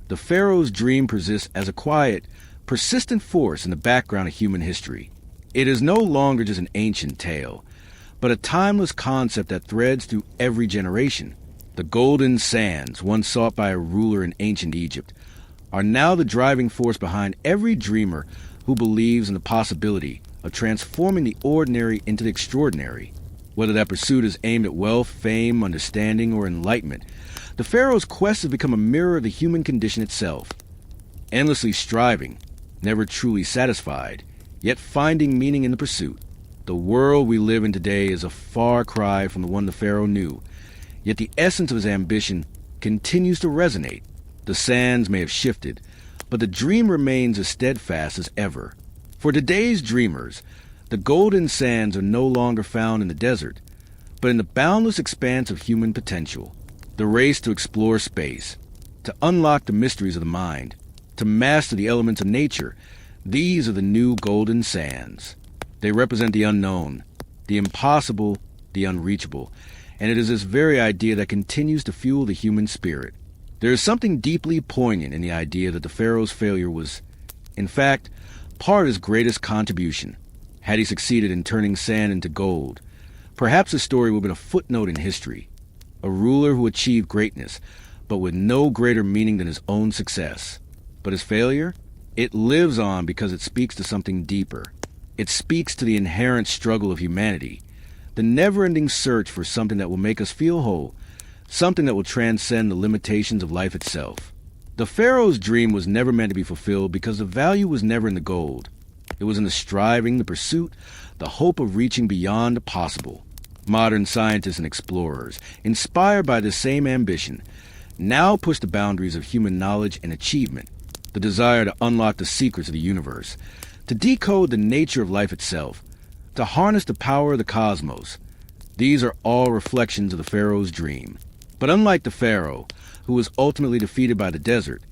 S1: the Pharaoh's dream persists as a quiet, persistent force in the background of human history. It is no longer just an ancient tale, but a timeless concept that threads through every generation. The golden sands, once sought by a ruler in ancient Egypt, are now the driving force behind every dreamer who believes in the possibility of transforming the ordinary into the extraordinary. Whether that pursuit is aimed at wealth, fame, understanding, or enlightenment, the Pharaoh's quest has become a mirror of the human condition itself. Endlessly striving, never truly satisfied, yet finding meaning in the pursuit. The world we live in today is a far cry from the one the Pharaoh knew, yet the essence of his ambition continues to resonate. The sands may have shifted, but the dream remains as steadfast as ever. For today's dreamers, the golden sands are no longer found in the desert, but in the boundless expanse of human potential. The race to explore space, to unlock the mysteries of the mind, to master the elements of nature, these are the new golden sands. They represent the unknown, the impossible, the unreachable, and it is this very idea that continues to fuel the human spirit. There is something deeply poignant in the idea that the Pharaoh's failure was, in fact, part of his greatest contribution. Had he succeeded in turning sand into gold, perhaps his story would have been a footnote in history, a ruler who achieved greatness, but with no greater meaning than his own success. But his failure? It lives on because it speaks to something deeper. It speaks to the inherent struggle of humanity, the never-ending search for something that will make us feel whole, something that will transcend the limitations of life itself. The Pharaoh's dream was never meant to be fulfilled because the value was never in the gold. It was in the striving, the pursuit, the hope of reaching beyond the possible. Modern scientists and explorers, inspired by this same ambition, now push the boundaries of human knowledge and achievement, the desire to unlock the secrets of the universe, to decode the nature of life itself, to harness the power of the cosmos. These are all reflections of the Pharaoh's dream. But unlike the Pharaoh, who was ultimately defeated by the desert,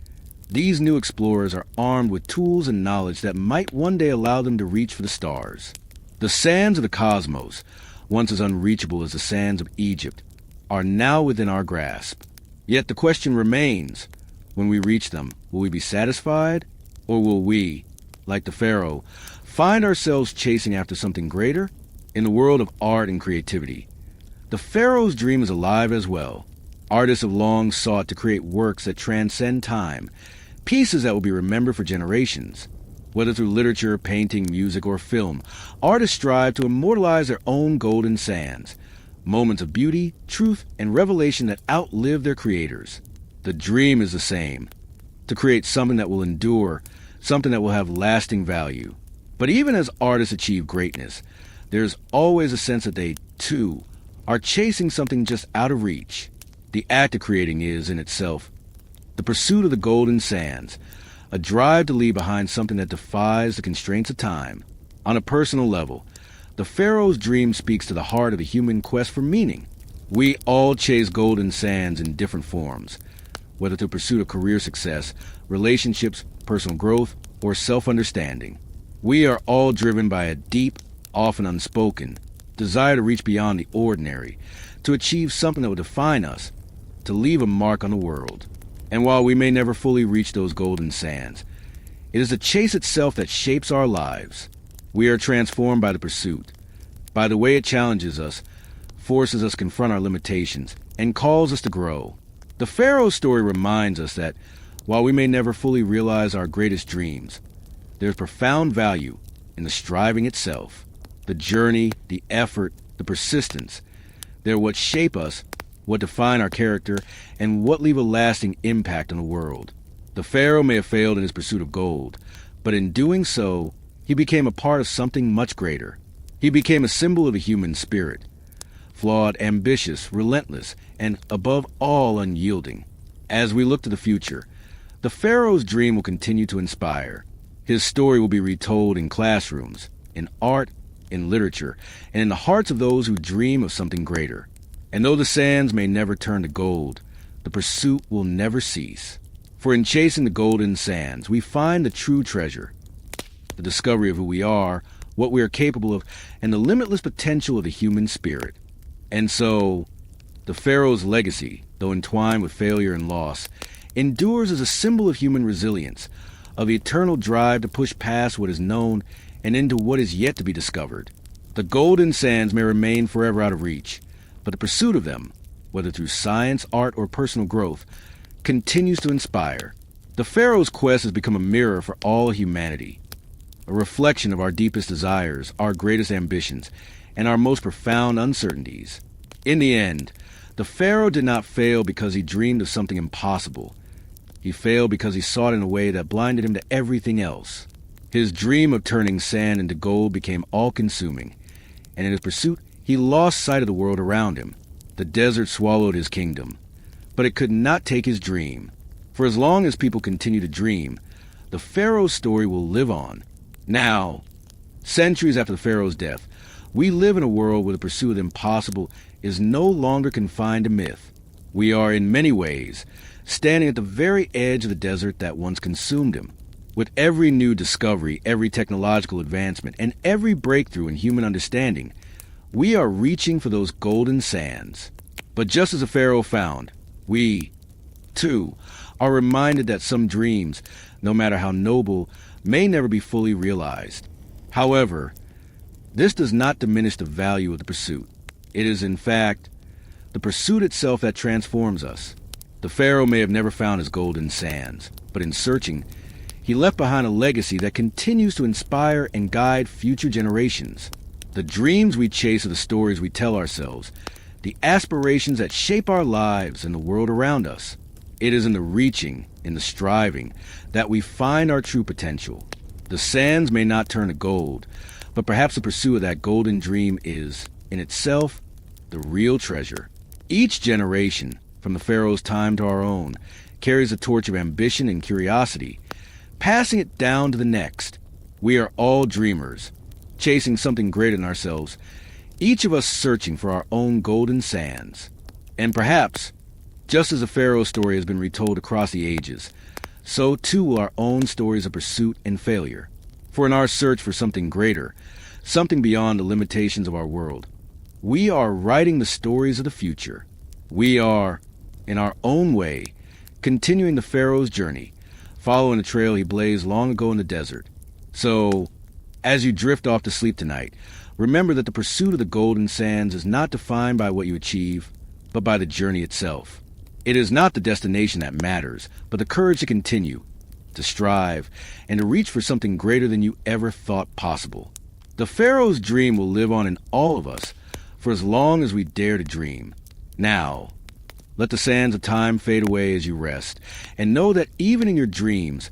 S1: these new explorers are armed with tools and knowledge that might one day allow them to reach for the stars. The sands of the cosmos, once as unreachable as the sands of Egypt, are now within our grasp. Yet the question remains, when we reach them, will we be satisfied? Or will we, like the Pharaoh, find ourselves chasing after something greater? In the world of art and creativity, the Pharaoh's dream is alive as well. Artists have long sought to create works that transcend time, pieces that will be remembered for generations. Whether through literature, painting, music, or film, artists strive to immortalize their own golden sands, moments of beauty, truth, and revelation that outlive their creators. The dream is the same, to create something that will endure, something that will have lasting value. But even as artists achieve greatness, there's always a sense that they, too, are chasing something just out of reach. The act of creating is, in itself, the pursuit of the golden sands, a drive to leave behind something that defies the constraints of time. On a personal level, the Pharaoh's dream speaks to the heart of the human quest for meaning. We all chase golden sands in different forms, whether through pursuit of career success, relationships, personal growth, or self-understanding. We are all driven by a deep, often unspoken, desire to reach beyond the ordinary, to achieve something that will define us, to leave a mark on the world. And while we may never fully reach those golden sands, it is the chase itself that shapes our lives. We are transformed by the pursuit, by the way it challenges us, forces us to confront our limitations, and calls us to grow. The Pharaoh story reminds us that while we may never fully realize our greatest dreams, there's profound value in the striving itself. The journey, the effort, the persistence, they're what shape us, what define our character, and what leave a lasting impact on the world. The Pharaoh may have failed in his pursuit of gold, but in doing so, he became a part of something much greater. He became a symbol of the human spirit, flawed, ambitious, relentless, and above all unyielding. As we look to the future, the Pharaoh's dream will continue to inspire. His story will be retold in classrooms, in art, in literature, and in the hearts of those who dream of something greater. And though the sands may never turn to gold, the pursuit will never cease. For in chasing the golden sands, we find the true treasure, the discovery of who we are, what we are capable of, and the limitless potential of the human spirit. And so, the Pharaoh's legacy, though entwined with failure and loss, endures as a symbol of human resilience, of the eternal drive to push past what is known and into what is yet to be discovered. The golden sands may remain forever out of reach, but the pursuit of them, whether through science, art, or personal growth, continues to inspire. The Pharaoh's quest has become a mirror for all humanity, a reflection of our deepest desires, our greatest ambitions, and our most profound uncertainties. In the end, the Pharaoh did not fail because he dreamed of something impossible. He failed because he sought in a way that blinded him to everything else. His dream of turning sand into gold became all-consuming, and in his pursuit, he lost sight of the world around him. The desert swallowed his kingdom, but it could not take his dream. For as long as people continue to dream, the Pharaoh's story will live on. Now, centuries after the Pharaoh's death, we live in a world where the pursuit of the impossible is no longer confined to myth. We are, in many ways, standing at the very edge of the desert that once consumed him. With every new discovery, every technological advancement, and every breakthrough in human understanding, we are reaching for those golden sands. But just as the Pharaoh found, we, too, are reminded that some dreams, no matter how noble, may never be fully realized. However, this does not diminish the value of the pursuit. It is, in fact, the pursuit itself that transforms us. The Pharaoh may have never found his golden sands, but in searching, He left behind a legacy that continues to inspire and guide future generations. The dreams we chase are the stories we tell ourselves, the aspirations that shape our lives and the world around us. It is in the reaching, in the striving, that we find our true potential. The sands may not turn to gold, but perhaps the pursuit of that golden dream is, in itself, the real treasure. Each generation, from the Pharaoh's time to our own, carries a torch of ambition and curiosity, passing it down to the next. We are all dreamers, chasing something greater than ourselves, each of us searching for our own golden sands. And perhaps, just as the Pharaoh story has been retold across the ages, so too will our own stories of pursuit and failure. For in our search for something greater, something beyond the limitations of our world, we are writing the stories of the future. We are, in our own way, continuing the Pharaoh's journey, following the trail he blazed long ago in the desert. So, as you drift off to sleep tonight, remember that the pursuit of the golden sands is not defined by what you achieve, but by the journey itself. It is not the destination that matters, but the courage to continue, to strive, and to reach for something greater than you ever thought possible. The Pharaoh's dream will live on in all of us for as long as we dare to dream. Now, let the sands of time fade away as you rest, and know that even in your dreams,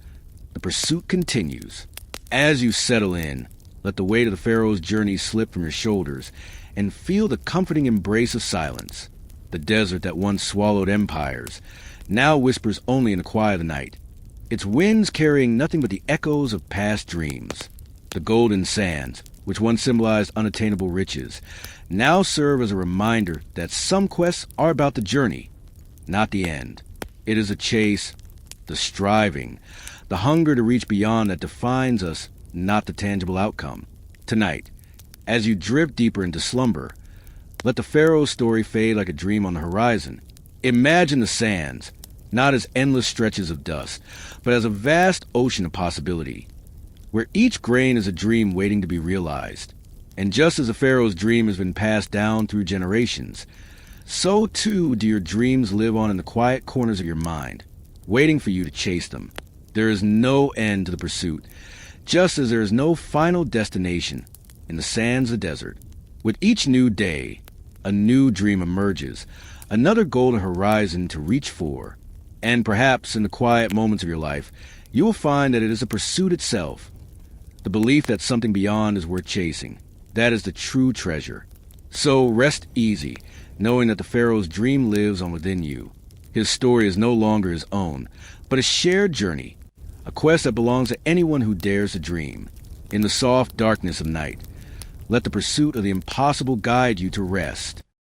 S1: the pursuit continues. As you settle in, let the weight of the Pharaoh's journey slip from your shoulders, and feel the comforting embrace of silence. The desert that once swallowed empires now whispers only in the quiet of the night, its winds carrying nothing but the echoes of past dreams. The golden sands, which once symbolized unattainable riches, now serve as a reminder that some quests are about the journey, not the end. It is a chase, the striving, the hunger to reach beyond that defines us, not the tangible outcome. Tonight, as you drift deeper into slumber, let the Pharaoh's story fade like a dream on the horizon. Imagine the sands, not as endless stretches of dust, but as a vast ocean of possibility, where each grain is a dream waiting to be realized. And just as the Pharaoh's dream has been passed down through generations, so too do your dreams live on in the quiet corners of your mind, waiting for you to chase them. There is no end to the pursuit, just as there is no final destination in the sands of the desert. With each new day, a new dream emerges, another golden horizon to reach for. And perhaps in the quiet moments of your life, you will find that it is the pursuit itself, the belief that something beyond is worth chasing. That is the true treasure. So rest easy, knowing that the Pharaoh's dream lives on within you. His story is no longer his own, but a shared journey, a quest that belongs to anyone who dares to dream. In the soft darkness of night, let the pursuit of the impossible guide you to rest.